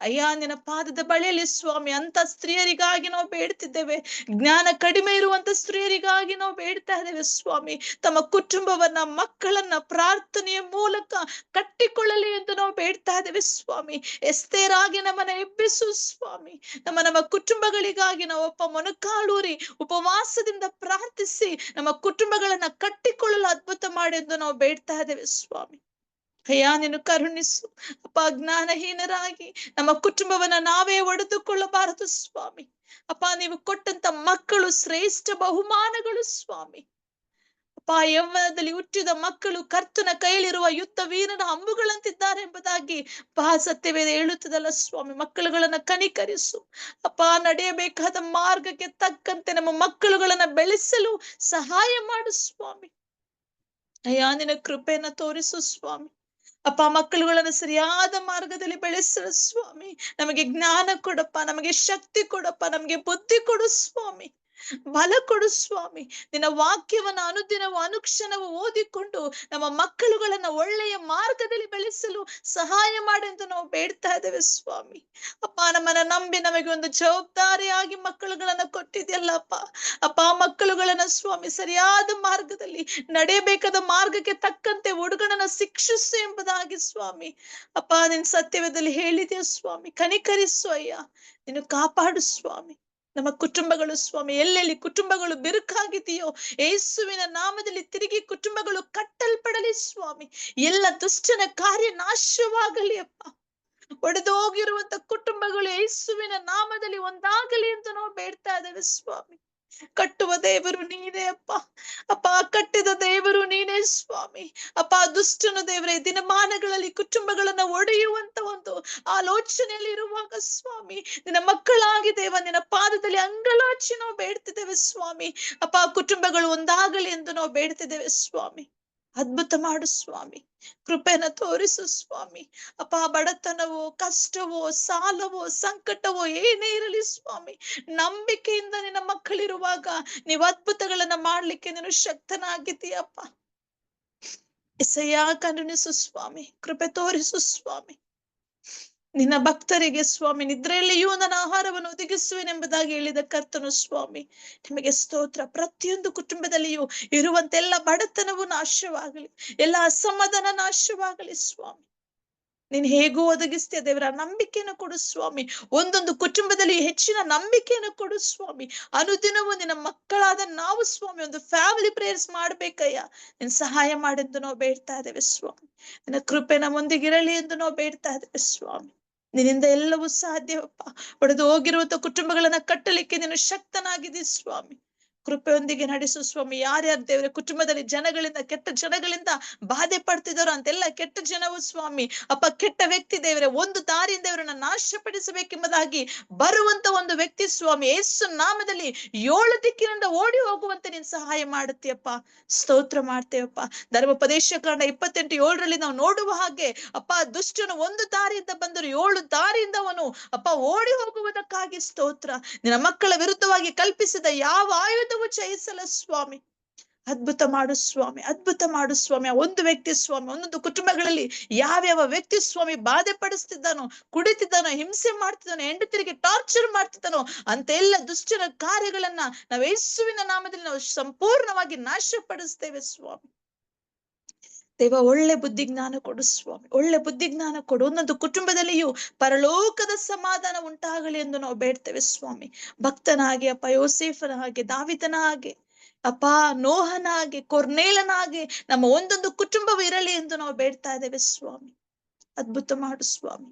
ಅಯ್ಯ, ನಿನ್ನ ಪಾದದ ಬಳಿಯಲ್ಲಿ ಸ್ವಾಮಿ ಅಂತ ಸ್ತ್ರೀಯರಿಗಾಗಿ ನಾವು ಬೇಡ್ತಿದ್ದೇವೆ. ಜ್ಞಾನ ಕಡಿಮೆ ಇರುವಂತ ಸ್ತ್ರೀಯರಿಗಾಗಿ ನಾವು ಬೇಡ್ತಾ ಇದ್ದೇವೆ ಸ್ವಾಮಿ. ತಮ್ಮ ಕುಟುಂಬವನ್ನ, ಮಕ್ಕಳನ್ನ ಪ್ರಾರ್ಥನೆಯ ಮೂಲಕ ಕಟ್ಟಿಕೊಳ್ಳಲಿ ಎಂದು ನಾವು ಬೇಡ್ತಾ ಇದ್ದೇವೆ ಸ್ವಾಮಿ. ಎಸ್ತೇರಾಗಿ ನಮ್ಮನ್ನ ಎಬ್ಬಿಸು ಸ್ವಾಮಿ. ನಮ್ಮ ಕುಟುಂಬಗಳಿಗಾಗಿ ನಾವಪ್ಪ ಮೊಣಕಾಲೂರಿ ಉಪವಾಸದಿಂದ ಪ್ರಾರ್ಥಿಸಿ ನಮ್ಮ ಕುಟುಂಬಗಳನ್ನ ಕಟ್ಟಿಕೊಳ್ಳಲು ಅದ್ಭುತ ಮಾಡೆಂದು ನಾವು ಬೇಡ್ತಾ ಇದ್ದೇವೆ ಸ್ವಾಮಿ. ಅಯ್ಯ, ನೀನು ಕರುಣಿಸು ಅಪ್ಪ. ಜ್ಞಾನಹೀನರಾಗಿ ನಮ್ಮ ಕುಟುಂಬವನ್ನ ನಾವೇ ಒಡೆದುಕೊಳ್ಳಬಾರದು ಸ್ವಾಮಿ. ಅಪ್ಪ, ನೀವು ಕೊಟ್ಟಂತ ಮಕ್ಕಳು ಶ್ರೇಷ್ಠ ಬಹುಮಾನಗಳು ಸ್ವಾಮಿ. ಅಪ್ಪ, ಯೌವನದಲ್ಲಿ ಹುಟ್ಟಿದ ಮಕ್ಕಳು ಕರ್ತನ ಕೈಲಿರುವ ಯುದ್ಧ ವೀರನ ಅಂಬುಗಳಂತಿದ್ದಾರೆ ಎಂಬುದಾಗಿ ಸತ್ಯವೇದ ಹೇಳುತ್ತದಲ್ಲ ಸ್ವಾಮಿ. ಮಕ್ಕಳುಗಳನ್ನ ಕನಿಕರಿಸು ಅಪ್ಪ. ನಡೆಯಬೇಕಾದ ಮಾರ್ಗಕ್ಕೆ ತಕ್ಕಂತೆ ನಮ್ಮ ಮಕ್ಕಳುಗಳನ್ನ ಬೆಳೆಸಲು ಸಹಾಯ ಮಾಡು ಸ್ವಾಮಿ. ಅಯ್ಯ, ನಿನ್ನ ಕೃಪೆಯನ್ನ ತೋರಿಸು ಸ್ವಾಮಿ. ಅಪ್ಪ, ಮಕ್ಕಳುಗಳನ್ನು ಸರಿಯಾದ ಮಾರ್ಗದಲ್ಲಿ ಬೆಳೆಸಲು ಸ್ವಾಮಿ. ನಮಗೆ ಜ್ಞಾನ ಕೊಡಪ್ಪ, ನಮಗೆ ಶಕ್ತಿ ಕೊಡಪ್ಪ, ನಮಗೆ ಬುದ್ಧಿ ಕೊಡು ಸ್ವಾಮಿ, ಬಲ ಕೊಡು ಸ್ವಾಮಿ. ನಿನ್ನ ವಾಕ್ಯವನ್ನ ಅನುದಿನವೂ ಅನುಕ್ಷಣವೂ ಓದಿಕೊಂಡು ನಮ್ಮ ಮಕ್ಕಳುಗಳನ್ನ ಒಳ್ಳೆಯ ಮಾರ್ಗದಲ್ಲಿ ಬೆಳೆಸಲು ಸಹಾಯ ಮಾಡೆಂದು ನಾವು ಬೇಡ್ತಾ ಇದ್ದೇವೆ ಸ್ವಾಮಿ. ಅಪ್ಪ, ನಮ್ಮನ್ನ ನಂಬಿ ನಮಗೆ ಒಂದು ಜವಾಬ್ದಾರಿಯಾಗಿ ಮಕ್ಕಳುಗಳನ್ನ ಕೊಟ್ಟಿದ್ಯಲ್ಲಪ್ಪ. ಅಪ್ಪ, ಮಕ್ಕಳುಗಳನ್ನ ಸ್ವಾಮಿ ಸರಿಯಾದ ಮಾರ್ಗದಲ್ಲಿ ನಡೆಯಬೇಕಾದ ಮಾರ್ಗಕ್ಕೆ ತಕ್ಕಂತೆ ಹುಡುಗನನ್ನ ಶಿಕ್ಷಿಸು ಎಂಬುದಾಗಿ ಸ್ವಾಮಿ ಅಪ್ಪ ನಿನ್ ಸತ್ಯವೇದದಲ್ಲಿ ಹೇಳಿದ್ಯಾ ಸ್ವಾಮಿ. ಕನಿಕರಿಸು ಅಯ್ಯ, ನೀನು ಕಾಪಾಡು ಸ್ವಾಮಿ. ನಮ್ಮ ಕುಟುಂಬಗಳು ಸ್ವಾಮಿ, ಎಲ್ಲೆಲ್ಲಿ ಕುಟುಂಬಗಳು ಬಿರುಕಾಗಿದೆಯೋ ಯೇಸುವಿನ ನಾಮದಲ್ಲಿ ತಿರುಗಿ ಕುಟುಂಬಗಳು ಕಟ್ಟಲ್ಪಡಲಿ ಸ್ವಾಮಿ. ಎಲ್ಲ ದುಷ್ಟನ ಕಾರ್ಯ ನಾಶವಾಗಲಿ ಅಪ್ಪ. ಒಡೆದೋಗಿರುವಂತ ಕುಟುಂಬಗಳು ಯೇಸುವಿನ ನಾಮದಲ್ಲಿ ಒಂದಾಗಲಿ ಅಂತ ನಾವು ಬೇಡ್ತಾ ಇದ್ದೇವೆ ಸ್ವಾಮಿ. ಕಟ್ಟುವ ದೇವರು ನೀನೇ ಅಪ್ಪ. ಅಪ್ಪ, ಕಟ್ಟಿದ ದೇವರು ನೀನೇ ಸ್ವಾಮಿ. ಅಪ್ಪ, ದುಷ್ಟನು ದೇವರೇ ದಿನಮಾನಗಳಲ್ಲಿ ಕುಟುಂಬಗಳನ್ನ ಒಡೆಯುವಂತ ಒಂದು ಆಲೋಚನೆಯಲ್ಲಿ ಇರುವಾಗ ಸ್ವಾಮಿ, ನಿನ್ನ ಮಕ್ಕಳಾಗಿ ದೇವ ನಿನ್ನ ಪಾದದಲ್ಲಿ ಅಂಗಲಾಚಿ ನಾವು ಬೇಡ್ತಿದ್ದೇವೆ ಸ್ವಾಮಿ. ಅಪ್ಪ, ಕುಟುಂಬಗಳು ಒಂದಾಗಲಿ ಎಂದು ನಾವು ಬೇಡ್ತಿದ್ದೇವೆ ಸ್ವಾಮಿ. ಅದ್ಭುತ ಮಾಡು ಸ್ವಾಮಿ. ಕೃಪೆನ ತೋರಿಸು ಸ್ವಾಮಿ. ಅಪ್ಪ, ಬಡತನವೋ, ಕಷ್ಟವೋ, ಸಾಲವೋ, ಸಂಕಟವೋ ಏನೇ ಇರಲಿ ಸ್ವಾಮಿ, ನಂಬಿಕೆಯಿಂದ ನಿನ್ನ ಮಕ್ಕಳಿರುವಾಗ ನೀವು ಅದ್ಭುತಗಳನ್ನ ಮಾಡ್ಲಿಕ್ಕೆ ನೀನು ಶಕ್ತನಾಗಿದ್ದೀಯಪ್ಪ. ಎಸಯ್ಯ, ಕರುಣಿಸು ಸ್ವಾಮಿ, ಕೃಪೆ ತೋರಿಸು ಸ್ವಾಮಿ. ನಿನ್ನ ಭಕ್ತರಿಗೆ ಸ್ವಾಮಿ ನಿದ್ರೆಯಲ್ಲಿಯೂ ನನ್ನ ಆಹಾರವನ್ನು ಒದಗಿಸುವೆನೆಂಬುದಾಗಿ ಹೇಳಿದ ಕರ್ತನು ಸ್ವಾಮಿ, ನಿಮಗೆ ಸ್ತೋತ್ರ. ಪ್ರತಿಯೊಂದು ಕುಟುಂಬದಲ್ಲಿಯೂ ಇರುವಂತ ಎಲ್ಲ ಬಡತನವು ನಾಶವಾಗಲಿ, ಎಲ್ಲ ಅಸಮಾಧಾನ ನಾಶವಾಗಲಿ ಸ್ವಾಮಿ. ನೀನ್ ಹೇಗೂ ಒದಗಿಸ್ತೀಯ ದೇವರ, ನಂಬಿಕೆಯನ್ನು ಕೊಡು ಸ್ವಾಮಿ. ಒಂದೊಂದು ಕುಟುಂಬದಲ್ಲಿ ಹೆಚ್ಚಿನ ನಂಬಿಕೆಯನ್ನು ಕೊಡು ಸ್ವಾಮಿ. ಅನುದಿನವೂ ನಿನ್ನ ಮಕ್ಕಳಾದ ನಾವು ಸ್ವಾಮಿ ಒಂದು ಫ್ಯಾಮಿಲಿ ಪ್ರೇಯರ್ಸ್ ಮಾಡ್ಬೇಕಯ್ಯ. ನಿನ್ ಸಹಾಯ ಮಾಡೆಂದು ನಾವು ಬೇಡ್ತಾ ಇದ್ದೇವೆ ಸ್ವಾಮಿ. ನಿನ್ನ ಕೃಪೆ ನಮ್ಮೊಂದಿಗಿರಲಿ ಎಂದು ನಾವು ಬೇಡ್ತಾ ಇದ್ದೇವೆ ಸ್ವಾಮಿ. ನಿನ್ನಿಂದ ಎಲ್ಲವೂ ಸಾಧ್ಯವಪ್ಪ. ಒಡೆದು ಹೋಗಿರುವಂತ ಕುಟುಂಬಗಳನ್ನ ಕಟ್ಟಲಿಕ್ಕೆ ನೀನು ಶಕ್ತನಾಗಿದ್ದೀ ಸ್ವಾಮಿ. ಕೃಪೆಯೊಂದಿಗೆ ನಡೆಸು ಸ್ವಾಮಿ. ಯಾರ್ಯಾರು ದೇವರೇ ಕುಟುಂಬದಲ್ಲಿ ಜನಗಳಿಂದ, ಕೆಟ್ಟ ಜನಗಳಿಂದ ಬಾಧೆ ಪಡ್ತಿದಾರೋ ಅಂತೆಲ್ಲ ಕೆಟ್ಟ ಜನವು ಸ್ವಾಮಿ ಅಪ್ಪ, ಕೆಟ್ಟ ವ್ಯಕ್ತಿ ದೇವರೇ ಒಂದು ದಾರಿಯಿಂದ ಇವರನ್ನ ನಾಶಪಡಿಸಬೇಕೆಂಬುದಾಗಿ ಬರುವಂತ ಒಂದು ವ್ಯಕ್ತಿ ಸ್ವಾಮಿ ಯೇಸು ನಾಮದಲ್ಲಿ 7 ದಿಕ್ಕಿನಿಂದ ಓಡಿ ಹೋಗುವಂತೆ ನೀನ್ ಸಹಾಯ ಮಾಡುತ್ತೀಯಪ್ಪ. ಸ್ತೋತ್ರ ಮಾಡ್ತೇವಪ್ಪ. ಧರ್ಮೋಪದೇಶ ಕಾಂಡ 28:7 ನಾವು ನೋಡುವ ಹಾಗೆ ಅಪ್ಪ, ದುಷ್ಟನು ಒಂದು ದಾರಿಯಿಂದ ಬಂದರು 7 ದಾರಿಯಿಂದ ಅವನು ಅಪ್ಪ ಓಡಿ ಹೋಗುವುದಕ್ಕಾಗಿ ಸ್ತೋತ್ರ. ನಿನ್ನ ಮಕ್ಕಳ ವಿರುದ್ಧವಾಗಿ ಕಲ್ಪಿಸಿದ ಯಾವ ಆಯುಧವು ಜಯಿಸಲ್ಲ ಸ್ವಾಮಿ. ಅದ್ಭುತ ಮಾಡು ಸ್ವಾಮಿ, ಅದ್ಭುತ ಮಾಡು ಸ್ವಾಮಿ. ಒಂದು ವ್ಯಕ್ತಿ ಸ್ವಾಮಿ, ಒಂದೊಂದು ಕುಟುಂಬಗಳಲ್ಲಿ ಯಾವ್ಯಾವ ವ್ಯಕ್ತಿ ಸ್ವಾಮಿ ಬಾಧೆ ಪಡಿಸ್ತಿದ್ದಾನೋ, ಕುಡಿತಿದ್ದಾನೋ, ಹಿಂಸೆ ಮಾಡ್ತಿದ್ದಾನೋ, ಹೆಂಡತಿಯರಿಗೆ ಟಾರ್ಚರ್ ಮಾಡ್ತಿದ್ದಾನೋ ಅಂತ ಎಲ್ಲ ದುಷ್ಟನ ಕಾರ್ಯಗಳನ್ನ ನಾವು ಯೇಸುವಿನ ನಾಮದಲ್ಲಿ ನಾವು ಸಂಪೂರ್ಣವಾಗಿ ನಾಶಪಡಿಸ್ತೇವೆ ಸ್ವಾಮಿ. ದೇವ, ಒಳ್ಳೆ ಬುದ್ಧಿ ಜ್ಞಾನ ಕೊಡು ಸ್ವಾಮಿ, ಒಳ್ಳೆ ಬುದ್ಧಿ ಜ್ಞಾನ ಕೊಡು. ಒಂದೊಂದು ಕುಟುಂಬದಲ್ಲಿಯೂ ಪರಲೋಕದ ಸಮಾಧಾನ ಉಂಟಾಗಲಿ ಎಂದು ನಾವು ಬೇಡ್ತೇವೆ ಸ್ವಾಮಿ. ಭಕ್ತನ ಹಾಗೆ ಅಪ್ಪ, ಯೋಸೇಫನ ಹಾಗೆ, ದಾವಿದನ ಹಾಗೆ ಅಪ್ಪ, ನೋಹನ ಹಾಗೆ, ಕೊರ್ನೇಲನ ಹಾಗೆ ನಮ್ಮ ಒಂದೊಂದು ಕುಟುಂಬವು ಇರಲಿ ಎಂದು ನಾವು ಬೇಡ್ತಾ ಇದ್ದೇವೆ ಸ್ವಾಮಿ. ಅದ್ಭುತ ಮಾಡು ಸ್ವಾಮಿ,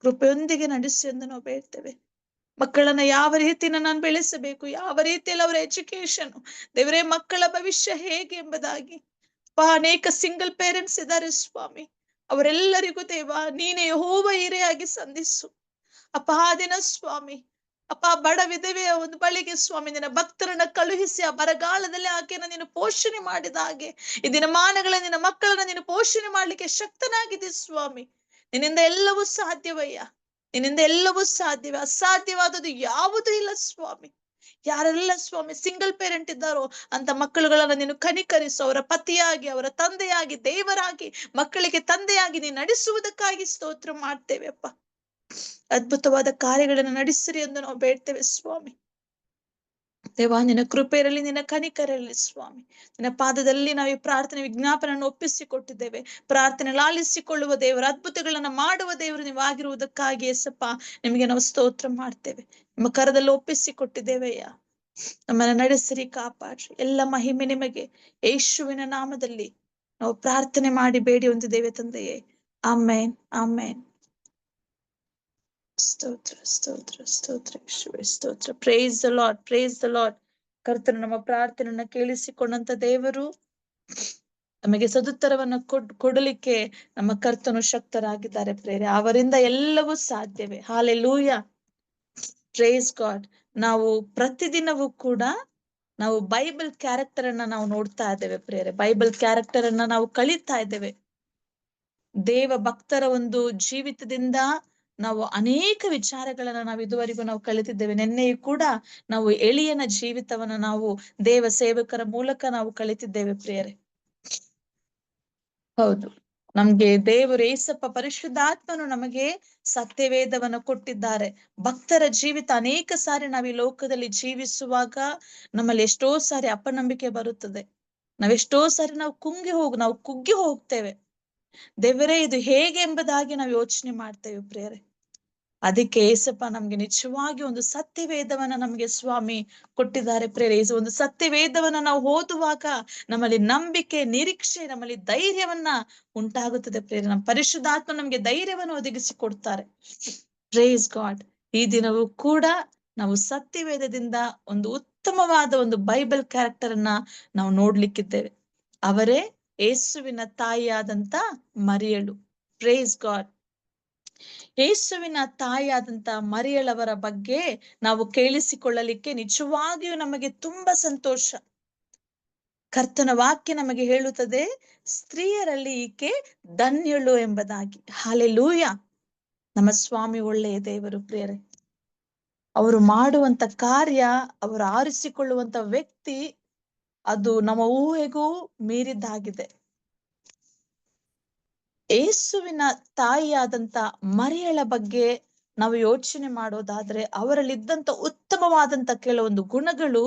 ಕೃಪೆಯೊಂದಿಗೆ ನಡೆಸಿ ಎಂದು ನಾವು ಬೇಡ್ತೇವೆ. ಮಕ್ಕಳನ್ನ ಯಾವ ರೀತಿನ ನಾನು ಬೆಳೆಸಬೇಕು, ಯಾವ ರೀತಿಯಲ್ಲಿ ಅವರ ಎಜುಕೇಶನ್ ದೇವರೇ, ಮಕ್ಕಳ ಭವಿಷ್ಯ ಹೇಗೆ ಎಂಬುದಾಗಿ ಅನೇಕ ಸಿಂಗಲ್ ಪೇರೆಂಟ್ಸ್ ಇದ್ದಾರೆ ಸ್ವಾಮಿ. ಅವರೆಲ್ಲರಿಗೂ ದೇವ ನೀನೇ ಯೆಹೋವ ಹಿರೆಯಾಗಿ ಸಂಧಿಸು ಅಪ್ಪ. ಆ ದಿನ ಸ್ವಾಮಿ ಅಪ್ಪ, ಬಡ ವಿಧವೆಯ ಒಂದು ಬಳಿಗೆ ಸ್ವಾಮಿ ನಿನ್ನ ಭಕ್ತರನ್ನ ಕಳುಹಿಸಿ ಆ ಬರಗಾಲದಲ್ಲಿ ಆಕೆಯನ್ನ ನೀನು ಪೋಷಣೆ ಮಾಡಿದ ಹಾಗೆ ಈ ದಿನಮಾನಗಳ ನಿನ್ನ ಮಕ್ಕಳನ್ನ ನೀನು ಪೋಷಣೆ ಮಾಡ್ಲಿಕ್ಕೆ ಶಕ್ತನಾಗಿದೆ ಸ್ವಾಮಿ. ನಿನ್ನಿಂದ ಎಲ್ಲವೂ ಸಾಧ್ಯವಯ್ಯ, ನಿನ್ನಿಂದ ಎಲ್ಲವೂ ಸಾಧ್ಯವೇ. ಅಸಾಧ್ಯವಾದದ್ದು ಯಾವುದೂ ಇಲ್ಲ ಸ್ವಾಮಿ. ಯಾರೆಲ್ಲ ಸ್ವಾಮಿ ಸಿಂಗಲ್ ಪೇರೆಂಟ್ ಇದ್ದಾರೋ ಅಂತ ಮಕ್ಕಳುಗಳನ್ನ ನೀನು ಕನಿಕರಿಸು. ಅವರ ಪತಿಯಾಗಿ, ಅವರ ತಂದೆಯಾಗಿ, ದೇವರಾಗಿ, ಮಕ್ಕಳಿಗೆ ತಂದೆಯಾಗಿ ನೀನು ನಡೆಸುವುದಕ್ಕಾಗಿ ಸ್ತೋತ್ರ ಮಾಡ್ತೇವೆ ಅಪ್ಪ. ಅದ್ಭುತವಾದ ಕಾರ್ಯಗಳನ್ನು ನಡೆಸಿರಿ ಎಂದು ನಾವು ಬೇಡ್ತೇವೆ ಸ್ವಾಮಿ. ದೇವಾ, ನಿನ್ನ ಕೃಪೆ ಇರಲಿ, ನಿನ್ನ ಕನಿಕರ ಇರಲಿ ಸ್ವಾಮಿ. ನಿನ್ನ ಪಾದದಲ್ಲಿ ನಾವು ಈ ಪ್ರಾರ್ಥನೆ ವಿಜ್ಞಾಪನೆಯನ್ನು ಒಪ್ಪಿಸಿಕೊಟ್ಟಿದ್ದೇವೆ. ಪ್ರಾರ್ಥನೆ ಲಾಲಿಸಿಕೊಳ್ಳುವ ದೇವರು, ಅದ್ಭುತಗಳನ್ನ ಮಾಡುವ ದೇವರು ನೀವು ಆಗಿರುವುದಕ್ಕಾಗಿ ಯೇಸಪ್ಪ ನಿಮಗೆ ನಾವು ಸ್ತೋತ್ರ ಮಾಡ್ತೇವೆ. ನಿಮ್ಮ ಕರದಲ್ಲಿ ಒಪ್ಪಿಸಿಕೊಟ್ಟಿದ್ದೇವೆಯ್ಯ. ನಮ್ಮನ್ನ ನಡೆಸಿರಿ, ಕಾಪಾಡ್ರಿ. ಎಲ್ಲ ಮಹಿಮೆ ನಿಮಗೆ ಯೇಸುವಿನ ನಾಮದಲ್ಲಿ ನಾವು ಪ್ರಾರ್ಥನೆ ಮಾಡಿ ಬೇಡಿ ಹೊಂದಿದ್ದೇವೆ ತಂದೆಯೇ. ಆಮೇನ್, ಆಮೇನ್. ಸ್ತೋತ್ರ, ಸ್ತೋತ್ರ, ಸ್ತೋತ್ರ ಯೇಸುವೇ, ಸ್ತೋತ್ರ. Praise the lord, praise the lord. ಕರ್ತನು ನಮ್ಮ ಪ್ರಾರ್ಥನೆಯನ್ನ ಕೇಳಿಸಿಕೊಂಡಂತ ದೇವರು ನಮಗೆ ಸದುತ್ತರವನ್ನ ಕೊಡಲಿಕ್ಕೆ ನಮ್ಮ ಕರ್ತನು ಶಕ್ತರಾಗಿದ್ದಾರೆ ಪ್ರೇರೆ. ಅವರಿಂದ ಎಲ್ಲವೂ ಸಾಧ್ಯವೇ. Hallelujah, praise God. ನಾವು ಪ್ರತಿದಿನವೂ ಕೂಡ ನಾವು ಬೈಬಲ್ ಕ್ಯಾರೆಕ್ಟರ್ ಅನ್ನ ನಾವು ನೋಡ್ತಾ ಇದ್ದೇವೆ ಪ್ರೇರೆ. ಬೈಬಲ್ ಕ್ಯಾರೆಕ್ಟರ್ ಅನ್ನ ನಾವು ಕಲಿತಾ ಇದ್ದೇವೆ. ದೇವ ಭಕ್ತರ ಒಂದು ಜೀವಿತದಿಂದ ನಾವು ಅನೇಕ ವಿಚಾರಗಳನ್ನ ನಾವು ಇದುವರೆಗೂ ನಾವು ಕಲಿತಿದ್ದೇವೆ. ನಿನ್ನೆಯೂ ಕೂಡ ನಾವು ಎಳಿಯನ ಜೀವಿತವನ್ನ ನಾವು ದೇವ ಸೇವಕರ ಮೂಲಕ ನಾವು ಕಲಿತಿದ್ದೇವೆ ಪ್ರಿಯರೇ. ಹೌದು, ನಮ್ಗೆ ದೇವರು ಏಸಪ್ಪ ಪರಿಶುದ್ಧಾತ್ಮನು ನಮಗೆ ಸತ್ಯವೇದವನ್ನು ಕೊಟ್ಟಿದ್ದಾರೆ. ಭಕ್ತರ ಜೀವಿತ ಅನೇಕ ಸಾರಿ ನಾವು ಈ ಲೋಕದಲ್ಲಿ ಜೀವಿಸುವಾಗ ನಮ್ಮಲ್ಲಿ ಎಷ್ಟೋ ಸಾರಿ ಅಪನಂಬಿಕೆ ಬರುತ್ತದೆ. ನಾವೆಷ್ಟೋ ಸಾರಿ ನಾವು ಕುಗ್ಗಿ ಹೋಗ್ತೇವೆ. ದೇವರೇ, ಇದು ಹೇಗೆ ಎಂಬುದಾಗಿ ನಾವು ಯೋಚನೆ ಮಾಡ್ತೇವೆ ಪ್ರಿಯರೇ. ಅದಕ್ಕೆ ಏಸಪ್ಪ ನಮ್ಗೆ ನಿಜವಾಗಿ ಒಂದು ಸತ್ಯವೇದವನ್ನ ನಮ್ಗೆ ಸ್ವಾಮಿ ಕೊಟ್ಟಿದ್ದಾರೆ ಪ್ರೇರೆ. ಒಂದು ಸತ್ಯವೇದವನ್ನ ನಾವು ಓದುವಾಗ ನಮ್ಮಲ್ಲಿ ನಂಬಿಕೆ, ನಿರೀಕ್ಷೆ, ನಮ್ಮಲ್ಲಿ ಧೈರ್ಯವನ್ನ ಉಂಟಾಗುತ್ತದೆ ಪ್ರೇರೆ. ನಮ್ಮ ಪರಿಶುದ್ಧಾತ್ಮ ನಮ್ಗೆ ಧೈರ್ಯವನ್ನು ಒದಗಿಸಿ ಕೊಡ್ತಾರೆ. Praise God. ಈ ದಿನವೂ ಕೂಡ ನಾವು ಸತ್ಯವೇದದಿಂದ ಒಂದು ಉತ್ತಮವಾದ ಒಂದು ಬೈಬಲ್ ಕ್ಯಾರೆಕ್ಟರ್ ಅನ್ನ ನಾವು ನೋಡ್ಲಿಕ್ಕಿದ್ದೇವೆ. ಅವರೇ ಯೇಸುವಿನ ತಾಯಿಯಾದಂತ ಮರಿಯಳು. Praise God. ಯೇಸುವಿನ ತಾಯಿಯಾದಂತ ಮರಿಯಳವರ ಬಗ್ಗೆ ನಾವು ಕೇಳಿಸಿಕೊಳ್ಳಲಿಕ್ಕೆ ನಿಜವಾಗಿಯೂ ನಮಗೆ ತುಂಬಾ ಸಂತೋಷ. ಕರ್ತನ ವಾಕ್ಯ ನಮಗೆ ಹೇಳುತ್ತದೆ, ಸ್ತ್ರೀಯರಲ್ಲಿ ಈಕೆ ಧನ್ಯಳು ಎಂಬುದಾಗಿ. ಹಾಲೆಲೂಯಾ. ನಮ್ಮ ಸ್ವಾಮಿ ಒಳ್ಳೆಯ ದೇವರು ಪ್ರಿಯರೇ. ಅವರು ಮಾಡುವಂತ ಕಾರ್ಯ, ಅವರು ಆರಿಸಿಕೊಳ್ಳುವಂತ ವ್ಯಕ್ತಿ, ಅದು ನಮ್ಮ ಊಹೆಗೂ ಮೀರಿದ್ದಾಗಿದೆ. ಯೇಸುವಿನ ತಾಯಿಯಾದಂತ ಮರಿಯಳ ಬಗ್ಗೆ ನಾವು ಯೋಚನೆ ಮಾಡೋದಾದ್ರೆ ಅವರಲ್ಲಿದ್ದಂತ ಉತ್ತಮವಾದಂತ ಕೆಲವೊಂದು ಗುಣಗಳು,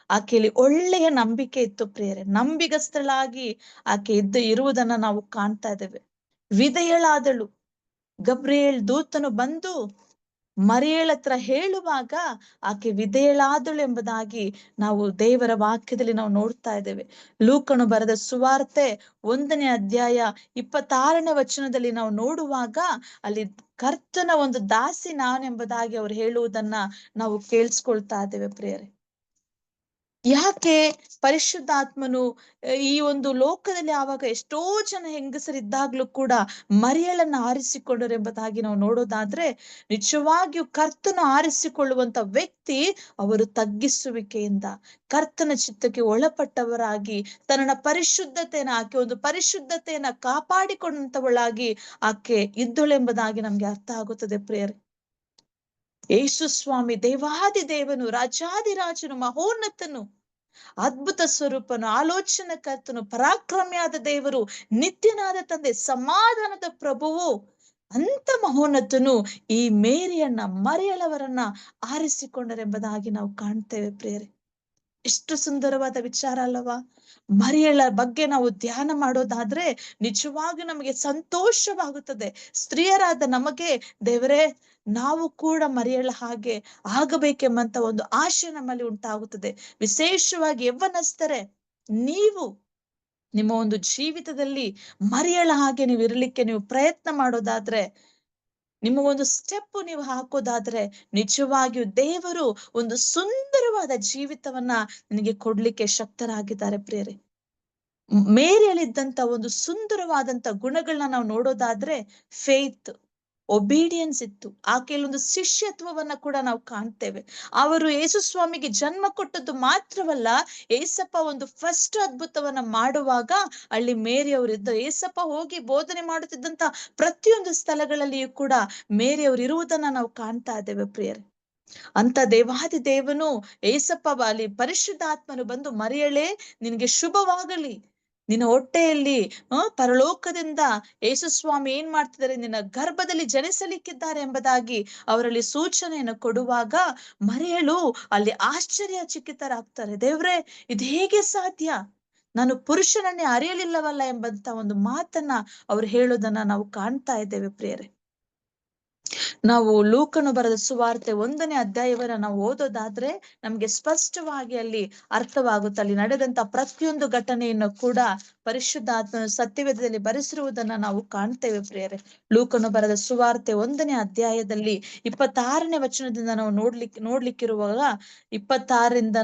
ಆಕೆಯಲ್ಲಿ ಒಳ್ಳೆಯ ನಂಬಿಕೆ ಇತ್ತು ಪ್ರಿಯರೇ. ನಂಬಿಗಸ್ತಳಾಗಿ ಆಕೆ ಇರುವುದನ್ನ ನಾವು ಕಾಣ್ತಾ ಇದ್ದೇವೆ. ವಿಧೇಯಳಾದಳು. ಗಬ್ರಿಯೇಲ್ ದೂತನು ಬಂದು ಮರಿಯಳ ಹತ್ರ ಹೇಳುವಾಗ ಆಕೆ ವಿಧೇಯಳಾದಳು ಎಂಬುದಾಗಿ ನಾವು ದೇವರ ವಾಕ್ಯದಲ್ಲಿ ನಾವು ನೋಡ್ತಾ ಇದ್ದೇವೆ. ಲೂಕನು ಬರೆದ ಸುವಾರ್ತೆ 1ನೇ ಅಧ್ಯಾಯ 26ನೇ ವಚನದಲ್ಲಿ ನಾವು ನೋಡುವಾಗ ಅಲ್ಲಿ ಕರ್ತನ ಒಂದು ದಾಸಿ ನಾನೆಂಬುದಾಗಿ ಅವ್ರು ಹೇಳುವುದನ್ನ ನಾವು ಕೇಳಿಸ್ಕೊಳ್ತಾ ಇದ್ದೇವೆ ಪ್ರಿಯರೇ. ಯಾಕೆ ಪರಿಶುದ್ಧಾತ್ಮನು ಈ ಒಂದು ಲೋಕದಲ್ಲಿ ಆವಾಗ ಎಷ್ಟೋ ಜನ ಹೆಂಗಸರಿದ್ದಾಗ್ಲೂ ಕೂಡ ಮರಿಯಳನ್ನ ಆರಿಸಿಕೊಂಡರೆಂಬುದಾಗಿ ನಾವು ನೋಡೋದಾದ್ರೆ, ನಿಜವಾಗಿಯೂ ಕರ್ತನು ಆರಿಸಿಕೊಳ್ಳುವಂತ ವ್ಯಕ್ತಿ ಅವರು ತಗ್ಗಿಸುವಿಕೆಯಿಂದ ಕರ್ತನ ಚಿತ್ತಕ್ಕೆ ಒಳಪಟ್ಟವರಾಗಿ ತನ್ನ ಪರಿಶುದ್ಧತೆಯನ್ನ ಆಕೆ ಒಂದು ಪರಿಶುದ್ಧತೆಯನ್ನ ಕಾಪಾಡಿಕೊಂಡಂತವಳಾಗಿ ಆಕೆ ಇದ್ದಳೆಂಬುದಾಗಿ ನಮ್ಗೆ ಅರ್ಥ ಆಗುತ್ತದೆ ಪ್ರಿಯರೇ. ಯೇಸು ಸ್ವಾಮಿ ದೇವಾದಿ ದೇವನು, ರಾಜಾದಿರಾಜನು, ಮಹೋನ್ನತನು, ಅದ್ಭುತ ಸ್ವರೂಪನು, ಆಲೋಚನ ಕರ್ತನು, ಪರಾಕ್ರಮಿಯಾದ ದೇವರು, ನಿತ್ಯನಾದ ತಂದೆ, ಸಮಾಧಾನದ ಪ್ರಭುವು, ಅಂತ ಮಹೋನ್ನತನು ಈ ಮೇರಿಯನ್ನ ಮರಿಯಳವರನ್ನ ಆರಿಸಿಕೊಂಡರೆಂಬುದಾಗಿ ನಾವು ಕಾಣ್ತೇವೆ ಪ್ರಿಯರೇ. ಎಷ್ಟು ಸುಂದರವಾದ ವಿಚಾರ ಅಲ್ಲವಾ? ಮರಿಯಳ ಬಗ್ಗೆ ನಾವು ಧ್ಯಾನ ಮಾಡೋದಾದ್ರೆ ನಿಜವಾಗಿ ನಮಗೆ ಸಂತೋಷವಾಗುತ್ತದೆ. ಸ್ತ್ರೀಯರಾದ ನಮಗೆ ದೇವರೇ, ನಾವು ಕೂಡ ಮರಿಯಳ ಹಾಗೆ ಆಗಬೇಕೆಂಬಂತ ಒಂದು ಆಶೆ ನಮ್ಮಲ್ಲಿ ಉಂಟಾಗುತ್ತದೆ. ವಿಶೇಷವಾಗಿ ಯವ್ವನಸ್ಥರೇ, ನೀವು ನಿಮ್ಮ ಒಂದು ಜೀವಿತದಲ್ಲಿ ಮರಿಯಳ ಹಾಗೆ ನೀವು ಇರ್ಲಿಕ್ಕೆ ನೀವು ಪ್ರಯತ್ನ ಮಾಡೋದಾದ್ರೆ, ನಿಮ್ಮ ಒಂದು ಸ್ಟೆಪ್ ನೀವು ಹಾಕೋದಾದ್ರೆ, ನಿಜವಾಗಿಯೂ ದೇವರು ಒಂದು ಸುಂದರವಾದ ಜೀವಿತವನ್ನ ನಿನಗೆ ಕೊಡ್ಲಿಕ್ಕೆ ಶಕ್ತರಾಗಿದ್ದಾರೆ ಪ್ರಿಯರೇ. ಮೇರಿಯಲ್ಲಿದ್ದಂತ ಒಂದು ಸುಂದರವಾದಂತ ಗುಣಗಳನ್ನ ನಾವು ನೋಡೋದಾದ್ರೆ, ಫೇತ್, ಒಬೀಡಿಯನ್ಸ್ ಇತ್ತು. ಆಕೆಯಲ್ಲಿ ಒಂದು ಶಿಷ್ಯತ್ವವನ್ನ ಕೂಡ ನಾವು ಕಾಣ್ತೇವೆ. ಅವರು ಯೇಸು ಸ್ವಾಮಿಗೆ ಜನ್ಮ ಕೊಟ್ಟದ್ದು ಮಾತ್ರವಲ್ಲ, ಏಸಪ್ಪ ಒಂದು ಫಸ್ಟ್ ಅದ್ಭುತವನ್ನ ಮಾಡುವಾಗ ಅಲ್ಲಿ ಮೇರಿ ಅವರಿದ್ದ. ಏಸಪ್ಪ ಹೋಗಿ ಬೋಧನೆ ಮಾಡುತ್ತಿದ್ದಂತ ಪ್ರತಿಯೊಂದು ಸ್ಥಳಗಳಲ್ಲಿಯೂ ಕೂಡ ಮೇರಿ ಅವರು ಇರುವುದನ್ನ ನಾವು ಕಾಣ್ತಾ ಇದ್ದೇವೆ ಪ್ರಿಯರೇ. ಅಂತ ದೇವಾದಿ ದೇವನು ಏಸಪ್ಪ ಅಲ್ಲಿ ಪರಿಶುದ್ಧಾತ್ಮನು ಬಂದು, ಮರಿಯಳೇ ನಿನಗೆ ಶುಭವಾಗಲಿ, ನಿನ್ನ ಹೊಟ್ಟೆಯಲ್ಲಿ ಪರಲೋಕದಿಂದ ಯೇಸು ಸ್ವಾಮಿ ಏನ್ ಮಾಡ್ತಿದ್ದಾರೆ, ನಿನ್ನ ಗರ್ಭದಲ್ಲಿ ಜನಿಸಲಿಕ್ಕಿದ್ದಾರೆ ಎಂಬುದಾಗಿ ಅವರಲ್ಲಿ ಸೂಚನೆಯನ್ನು ಕೊಡುವಾಗ ಮರಿಯಳು ಅಲ್ಲಿ ಆಶ್ಚರ್ಯಚಕಿತರಾಗ್ತಾರೆ. ದೇವ್ರೇ, ಇದು ಹೇಗೆ ಸಾಧ್ಯ? ನಾನು ಪುರುಷನನ್ನೇ ಅರಿಯಲಿಲ್ಲವಲ್ಲ ಎಂಬಂತ ಒಂದು ಮಾತನ್ನ ಅವ್ರು ಹೇಳೋದನ್ನ ನಾವು ಕಾಣ್ತಾ ಇದ್ದೇವೆ ಪ್ರಿಯರೇ. ನಾವು ಲೂಕನು ಬರೆದ ಸುವಾರ್ತೆ 1ನೇ ಅಧ್ಯಾಯವನ್ನ ನಾವು ಓದೋದಾದ್ರೆ ನಮ್ಗೆ ಸ್ಪಷ್ಟವಾಗಿ ಅಲ್ಲಿ ಅರ್ಥವಾಗುತ್ತೆ. ಅಲ್ಲಿ ನಡೆದಂತ ಪ್ರತಿಯೊಂದು ಘಟನೆಯನ್ನು ಕೂಡ ಪರಿಶುದ್ಧಾತ್ಮ ಸತ್ಯವೇದದಲ್ಲಿ ಬರೆಸಿರುವುದನ್ನ ನಾವು ಕಾಣ್ತೇವೆ ಪ್ರಿಯರೇ. ಲೂಕನು ಬರೆದ ಸುವಾರ್ತೆ 1ನೇ ಅಧ್ಯಾಯದಲ್ಲಿ 26ನೇ ವಚನದಿಂದ ನಾವು ನೋಡ್ಲಿಕ್ಕಿರುವಾಗ 26ರಿಂದ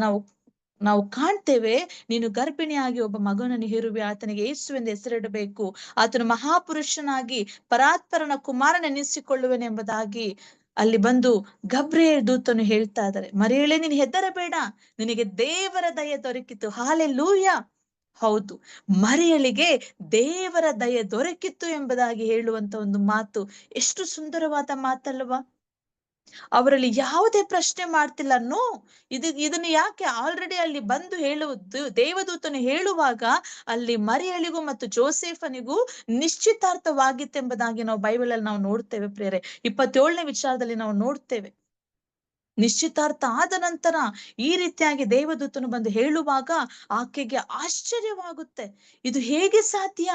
ನಾವು ಕಾಣ್ತೇವೆ, ನೀನು ಗರ್ಭಿಣಿಯಾಗಿ ಒಬ್ಬ ಮಗನನ್ನು ಹೆರುವೆ, ಆತನಿಗೆ ಯೇಸುವೆಂದು ಹೆಸರಿಡಬೇಕು, ಆತನು ಮಹಾಪುರುಷನಾಗಿ ಪರಾತ್ಪರನ ಕುಮಾರನೆನಿಸಿಕೊಳ್ಳುವೆನೆಂಬುದಾಗಿ ಅಲ್ಲಿ ಬಂದು ಗಬ್ರಿಯೇಲ್ ದೂತನು ಹೇಳ್ತಾ ಇದ್ದಾರೆ. ಮರಿಯಳೇ, ನೀನು ಹೆದರಬೇಡ, ನಿನಗೆ ದೇವರ ದಯೆ ದೊರಕಿತು. ಹಾಲೆಲೂಯಾ. ಹೌದು, ಮರಿಯಳಿಗೆ ದೇವರ ದಯೆ ದೊರಕಿತ್ತು ಎಂಬುದಾಗಿ ಹೇಳುವಂತ ಒಂದು ಮಾತು ಎಷ್ಟು ಸುಂದರವಾದ ಮಾತಲ್ವಾ? ಅವರಲ್ಲಿ ಯಾವುದೇ ಪ್ರಶ್ನೆ ಮಾಡ್ತಿಲ್ಲ. ನೋ, ಇದನ್ನು ಯಾಕೆ ಆಲ್ರೆಡಿ ಅಲ್ಲಿ ಬಂದು ಹೇಳುವುದು, ದೇವದೂತನು ಹೇಳುವಾಗ ಅಲ್ಲಿ ಮರಿಯಳಿಗೂ ಮತ್ತು ಜೋಸೆಫನಿಗೂ ನಿಶ್ಚಿತಾರ್ಥವಾಗಿತ್ತೆಂಬುದಾಗಿ ನಾವು ಬೈಬಲ್ ಅಲ್ಲಿ ನಾವು ನೋಡ್ತೇವೆ ಪ್ರಿಯರೇ. 27ನೇ ವಿಚಾರದಲ್ಲಿ ನಾವು ನೋಡ್ತೇವೆ. ನಿಶ್ಚಿತಾರ್ಥ ಆದ ನಂತರ ಈ ರೀತಿಯಾಗಿ ದೇವದೂತನು ಬಂದು ಹೇಳುವಾಗ ಆಕೆಗೆ ಆಶ್ಚರ್ಯವಾಗುತ್ತೆ. ಇದು ಹೇಗೆ ಸಾಧ್ಯ?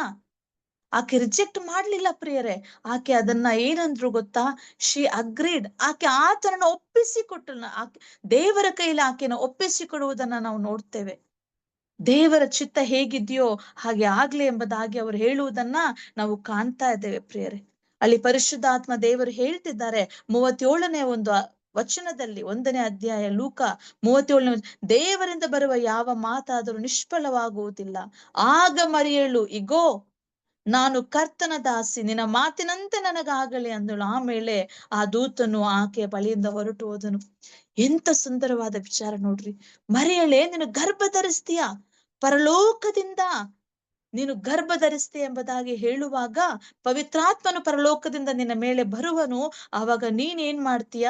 ಆಕೆ ರಿಜೆಕ್ಟ್ ಮಾಡ್ಲಿಲ್ಲ ಪ್ರಿಯರೇ. ಆಕೆ ಅದನ್ನ ಏನಂದ್ರು ಗೊತ್ತಾ? She agreed. ಆಕೆ ಆತನನ್ನು ಒಪ್ಪಿಸಿಕೊಟ್ಟಳು. ದೇವರ ಕೈಲಿ ಆಕೆನ ಒಪ್ಪಿಸಿಕೊಡುವುದನ್ನ ನಾವು ನೋಡ್ತೇವೆ. ದೇವರ ಚಿತ್ತ ಹೇಗಿದೆಯೋ ಹಾಗೆ ಆಗ್ಲಿ ಎಂಬುದಾಗಿ ಅವರು ಹೇಳುವುದನ್ನ ನಾವು ಕಾಣ್ತಾ ಇದ್ದೇವೆ ಪ್ರಿಯರೇ. ಅಲ್ಲಿ ಪರಿಶುದ್ಧಾತ್ಮ ದೇವರು ಹೇಳ್ತಿದ್ದಾರೆ 37ನೇ ಒಂದು ವಚನದಲ್ಲಿ, 1ನೇ ಅಧ್ಯಾಯ ಲೂಕ 37ನೇ, ದೇವರಿಂದ ಬರುವ ಯಾವ ಮಾತಾದರೂ ನಿಷ್ಫಲವಾಗುವುದಿಲ್ಲ. ಆಗ ಮರಿಯಳು, ಇಗೋ ನಾನು ಕರ್ತನ ದಾಸಿ, ನಿನ್ನ ಮಾತಿನಂತೆ ನನಗಾಗಲಿ ಅಂದಳು. ಆಮೇಲೆ ಆ ದೂತನು ಆಕೆಯ ಬಳಿಯಿಂದ ಹೊರಟು ಹೋದನು. ಎಂತ ಸುಂದರವಾದ ವಿಚಾರ ನೋಡ್ರಿ. ಮರಿಯಳೇ, ನೀನು ಗರ್ಭ ಧರಿಸ್ತೀಯ, ಪರಲೋಕದಿಂದ ನೀನು ಗರ್ಭ ಧರಿಸ್ತೀಯ ಎಂಬುದಾಗಿ ಹೇಳುವಾಗ ಪವಿತ್ರಾತ್ಮನು ಪರಲೋಕದಿಂದ ನಿನ್ನ ಮೇಲೆ ಬರುವನು. ಆವಾಗ ನೀನ್ ಏನ್ ಮಾಡ್ತೀಯ?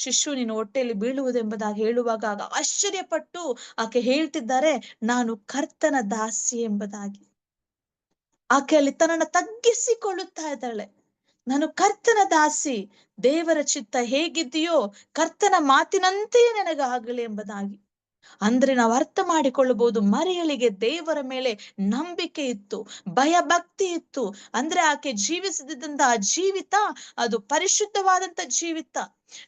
ಶಿಶು ನಿನ್ನ ಹೊಟ್ಟೆಯಲ್ಲಿ ಬೀಳುವುದೆಂಬುದಾಗಿ ಹೇಳುವಾಗ ಆಗ ಆಶ್ಚರ್ಯಪಟ್ಟು ಆಕೆ ಹೇಳ್ತಿದ್ದಾರೆ, ನಾನು ಕರ್ತನ ದಾಸಿ ಎಂಬುದಾಗಿ. ಆಕೆ ಅಲ್ಲಿ ತನ್ನನ್ನು ತಗ್ಗಿಸಿಕೊಳ್ಳುತ್ತಾ ಇದ್ದಾಳೆ. ನಾನು ಕರ್ತನ ದಾಸಿ, ದೇವರ ಚಿತ್ತ ಹೇಗಿದೆಯೋ ಕರ್ತನ ಮಾತಿನಂತೆಯೇ ನನಗಾಗಲಿ ಎಂಬುದಾಗಿ. ಅಂದ್ರೆ ನಾವು ಅರ್ಥ ಮಾಡಿಕೊಳ್ಳಬಹುದು, ಮರಿಯಳಿಗೆ ದೇವರ ಮೇಲೆ ನಂಬಿಕೆ ಇತ್ತು, ಭಯ ಭಕ್ತಿ ಇತ್ತು. ಅಂದ್ರೆ ಆಕೆ ಜೀವಿಸಿದಂತ ಆ ಜೀವಿತ ಅದು ಪರಿಶುದ್ಧವಾದಂತ ಜೀವಿತ.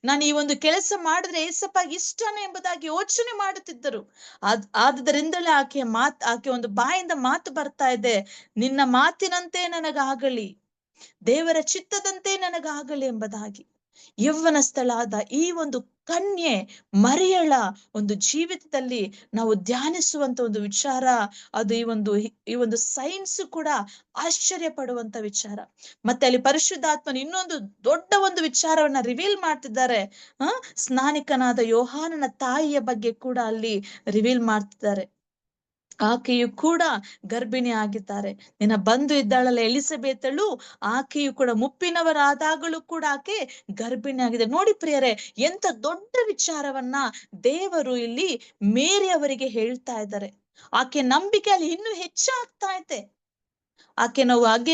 ನಾನು ಈ ಒಂದು ಕೆಲಸ ಮಾಡಿದ್ರೆ ಏಸಪ್ಪ ಇಷ್ಟನೇ ಎಂಬುದಾಗಿ ಯೋಚನೆ ಮಾಡುತ್ತಿದ್ದರು. ಆದ್ದರಿಂದಲೇ ಆಕೆ ಒಂದು ಬಾಯಿಂದ ಮಾತು ಬರ್ತಾ ಇದೆ, ನಿನ್ನ ಮಾತಿನಂತೆ ನನಗಾಗಲಿ, ದೇವರ ಚಿತ್ತದಂತೆ ನನಗಾಗಲಿ ಎಂಬುದಾಗಿ. ಯೌವನಸ್ಥಳಾದ ಈ ಒಂದು ಕನ್ಯೆ ಮರಿಯಳ ಒಂದು ಜೀವಿತದಲ್ಲಿ ನಾವು ಧ್ಯಾನಿಸುವಂತ ಒಂದು ವಿಚಾರ, ಅದು ಈ ಒಂದು ಸೈನ್ಸ್ ಕೂಡ ಆಶ್ಚರ್ಯ ಪಡುವಂತ ವಿಚಾರ. ಮತ್ತೆ ಅಲ್ಲಿ ಪರಿಶುದ್ಧಾತ್ಮನ ಇನ್ನೊಂದು ದೊಡ್ಡ ಒಂದು ವಿಚಾರವನ್ನ ರಿವೀಲ್ ಮಾಡ್ತಿದ್ದಾರೆ. ಸ್ನಾನಿಕನಾದ ಯೋಹಾನನ ತಾಯಿಯ ಬಗ್ಗೆ ಕೂಡ ಅಲ್ಲಿ ರಿವೀಲ್ ಮಾಡ್ತಿದ್ದಾರೆ. ಆಕೆಯು ಕೂಡ ಗರ್ಭಿಣಿ ಆಗಿದ್ದಾರೆ. ನಿನ್ನ ಬಂಧು ಇದ್ದಾಳಲ್ಲ ಎಲಿಸಬೇತಳು, ಆಕೆಯು ಕೂಡ ಮುಪ್ಪಿನವರಾದಾಗಲೂ ಕೂಡ ಆಕೆ ಗರ್ಭಿಣಿ ಆಗಿದೆ. ನೋಡಿ ಪ್ರಿಯರೇ, ಎಂತ ದೊಡ್ಡ ವಿಚಾರವನ್ನ ದೇವರು ಇಲ್ಲಿ ಮೇರಿ ಅವರಿಗೆ ಹೇಳ್ತಾ ಇದ್ದಾರೆ. ಆಕೆ ನಂಬಿಕೆ ಅಲ್ಲಿ ಇನ್ನೂ ಹೆಚ್ಚಾಗ್ತಾ ಇದೆ.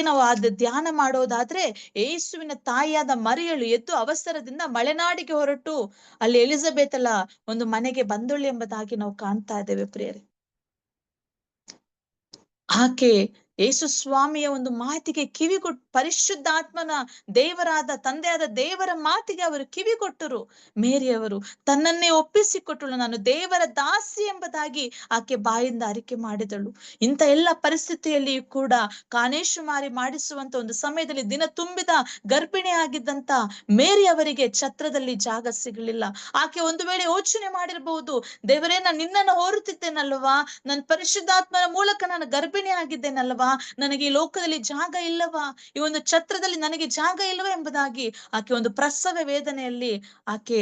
ನಾವು ಅದ ಧ್ಯಾನ ಮಾಡೋದಾದ್ರೆ, ಯೇಸುವಿನ ತಾಯಿಯಾದ ಮರಿಯಳು ಎದ್ದು ಅವಸರದಿಂದ ಮಲೆನಾಡಿಗೆ ಹೊರಟು ಅಲ್ಲಿ ಎಲಿಜಬೆತಳ ಒಂದು ಮನೆಗೆ ಬಂದಳು ಎಂಬುದಾಗಿ ನಾವು ಕಾಣ್ತಾ ಇದ್ದೇವೆ ಪ್ರಿಯರೇ. ಆಕೆ ಯೇಸು ಸ್ವಾಮಿಯ ಒಂದು ಮಾತಿಗೆ ಕಿವಿಗೊಟ್ಟು, ಪರಿಶುದ್ಧಾತ್ಮನ ದೇವರಾದ ತಂದೆಯಾದ ದೇವರ ಮಾತಿಗೆ ಅವರು ಕಿವಿಗೊಟ್ಟರು. ಮೇರಿಯವರು ತನ್ನನ್ನೇ ಒಪ್ಪಿಸಿಕೊಟ್ಟಳು. ನಾನು ದೇವರ ದಾಸಿ ಎಂಬುದಾಗಿ ಆಕೆ ಬಾಯಿಂದ ಅರಿಕೆ ಮಾಡಿದಳು. ಇಂಥ ಎಲ್ಲ ಪರಿಸ್ಥಿತಿಯಲ್ಲಿಯೂ ಕೂಡ ಕಾನೇಶುಮಾರಿ ಮಾಡಿಸುವಂತ ಒಂದು ಸಮಯದಲ್ಲಿ ದಿನ ತುಂಬಿದ ಗರ್ಭಿಣಿ ಆಗಿದ್ದಂತ ಮೇರಿ ಅವರಿಗೆ ಛತ್ರದಲ್ಲಿ ಜಾಗ ಸಿಗಲಿಲ್ಲ. ಆಕೆ ಒಂದು ವೇಳೆ ಯೋಚನೆ ಮಾಡಿರ್ಬಹುದು, ದೇವರೇ, ನಾನು ನಿನ್ನನ್ನು ಹೋರುತ್ತಿದ್ದೇನಲ್ವಾ, ನನ್ನ ಪರಿಶುದ್ಧಾತ್ಮನ ಮೂಲಕ ನಾನು ಗರ್ಭಿಣಿ ಆಗಿದ್ದೇನಲ್ವಾ, ನನಗೆ ಈ ಲೋಕದಲ್ಲಿ ಜಾಗ ಇಲ್ಲವಾ, ಈ ಒಂದು ಛತ್ರದಲ್ಲಿ ನನಗೆ ಜಾಗ ಇಲ್ಲವಾ ಎಂಬುದಾಗಿ ಆಕೆ ಒಂದು ಪ್ರಸವ ವೇದನೆಯಲ್ಲಿ ಆಕೆ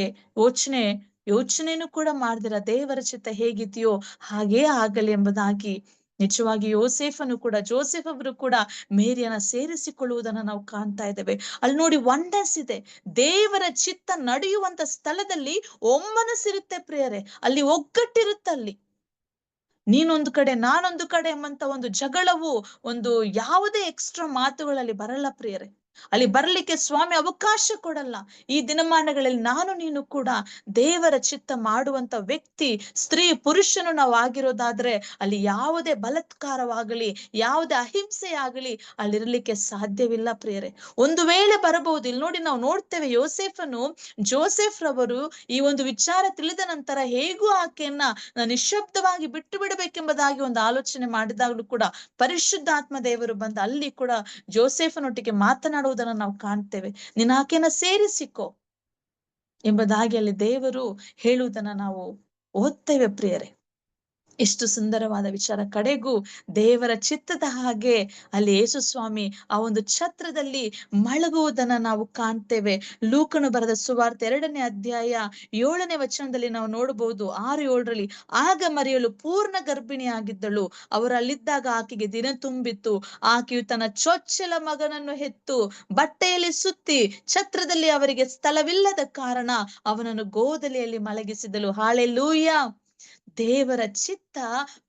ಯೋಚನೆಯನ್ನು ಕೂಡ ಮಾಡ್ದಿರ, ದೇವರ ಚಿತ್ತ ಹೇಗಿದೆಯೋ ಹಾಗೇ ಆಗಲಿ ಎಂಬುದಾಗಿ ನಿಜವಾಗಿ ಜೋಸೆಫ್ ಅವರು ಕೂಡ ಮೇರಿಯನ್ನ ಸೇರಿಸಿಕೊಳ್ಳುವುದನ್ನ ನಾವು ಕಾಣ್ತಾ ಇದ್ದೇವೆ. ಅಲ್ಲಿ ನೋಡಿ, ವಂಡರ್ಸ್ ಇದೆ. ದೇವರ ಚಿತ್ತ ನಡೆಯುವಂತ ಸ್ಥಳದಲ್ಲಿ ಒಮ್ಮನಸಿರುತ್ತೆ ಪ್ರಿಯರೇ, ಅಲ್ಲಿ ಒಗ್ಗಟ್ಟಿರುತ್ತಲ್ಲಿ. ನೀನೊಂದು ಕಡೆ ನಾನೊಂದು ಕಡೆ ಎಂಬಂತ ಒಂದು ಜಗಳವು, ಒಂದು ಯಾವುದೇ ಎಕ್ಸ್ಟ್ರಾ ಮಾತುಗಳಲ್ಲಿ ಬರಲ್ಲ ಪ್ರಿಯರೇ. ಅಲ್ಲಿ ಬರ್ಲಿಕ್ಕೆ ಸ್ವಾಮಿ ಅವಕಾಶ ಕೊಡಲ್ಲ. ಈ ದಿನಮಾನಗಳಲ್ಲಿ ನಾನು ನೀನು ಕೂಡ ದೇವರ ಚಿತ್ತ ಮಾಡುವಂತ ವ್ಯಕ್ತಿ, ಸ್ತ್ರೀ ಪುರುಷನು ನಾವು ಆಗಿರೋದಾದ್ರೆ ಅಲ್ಲಿ ಯಾವುದೇ ಬಲಾತ್ಕಾರವಾಗಲಿ, ಯಾವುದೇ ಅಹಿಂಸೆ ಆಗಲಿ ಅಲ್ಲಿರ್ಲಿಕ್ಕೆ ಸಾಧ್ಯವಿಲ್ಲ ಪ್ರಿಯರೇ. ಒಂದು ವೇಳೆ ಬರಬಹುದು. ಇಲ್ಲಿ ನೋಡಿ, ನಾವು ನೋಡ್ತೇವೆ ಜೋಸೆಫ್ ರವರು ಈ ಒಂದು ವಿಚಾರ ತಿಳಿದ ನಂತರ ಹೇಗೂ ಆಕೆಯನ್ನ ನಿಶ್ಶಬ್ದವಾಗಿ ಬಿಟ್ಟು ಬಿಡಬೇಕೆಂಬುದಾಗಿ ಒಂದು ಆಲೋಚನೆ ಮಾಡಿದಾಗಲೂ ಕೂಡ ಪರಿಶುದ್ಧಾತ್ಮ ದೇವರು ಬಂದು ಅಲ್ಲಿ ಕೂಡ ಜೋಸೆಫನೊಟ್ಟಿಗೆ ಮಾತನಾಡುವುದನ್ನು ನಾವು ಕಾಣ್ತೇವೆ. ನೀನ್ ಆಕೆಯನ್ನ ಸೇರಿಸಿಕೋ ಎಂಬುದಾಗಿ ಅಲ್ಲಿ ದೇವರು ಹೇಳುವುದನ್ನ ನಾವು ಓದ್ತೇವೆ ಪ್ರಿಯರೇ. ಎಷ್ಟು ಸುಂದರವಾದ ವಿಚಾರ. ಕಡೆಗೂ ದೇವರ ಚಿತ್ತದ ಹಾಗೆ ಅಲ್ಲಿ ಯೇಸು ಸ್ವಾಮಿ ಆ ಒಂದು ಛತ್ರದಲ್ಲಿ ಮಲಗುವುದನ್ನ ನಾವು ಕಾಣ್ತೇವೆ. ಲೂಕನು ಬರೆದ ಸುವಾರ್ತೆ 2ನೇ ಅಧ್ಯಾಯ 7ನೇ ವಚನದಲ್ಲಿ ನಾವು ನೋಡಬಹುದು, 6-7ರಲ್ಲಿ. ಆಗ ಮರಿಯಳು ಪೂರ್ಣ ಗರ್ಭಿಣಿಯಾಗಿದ್ದಳು. ಅವರು ಅಲ್ಲಿದ್ದಾಗ ಆಕೆಗೆ ದಿನ ತುಂಬಿತ್ತು. ಆಕೆಯು ತನ್ನ ಚೊಚ್ಚಲ ಮಗನನ್ನು ಹೆತ್ತು ಬಟ್ಟೆಯಲ್ಲಿ ಸುತ್ತಿ ಛತ್ರದಲ್ಲಿ ಅವರಿಗೆ ಸ್ಥಳವಿಲ್ಲದ ಕಾರಣ ಅವನನ್ನು ಗೋದಲಿಯಲ್ಲಿ ಮಲಗಿಸಿದಳು. ಹಾಲೆಲೂಯಾ. ದೇವರ ಚಿತ್ತ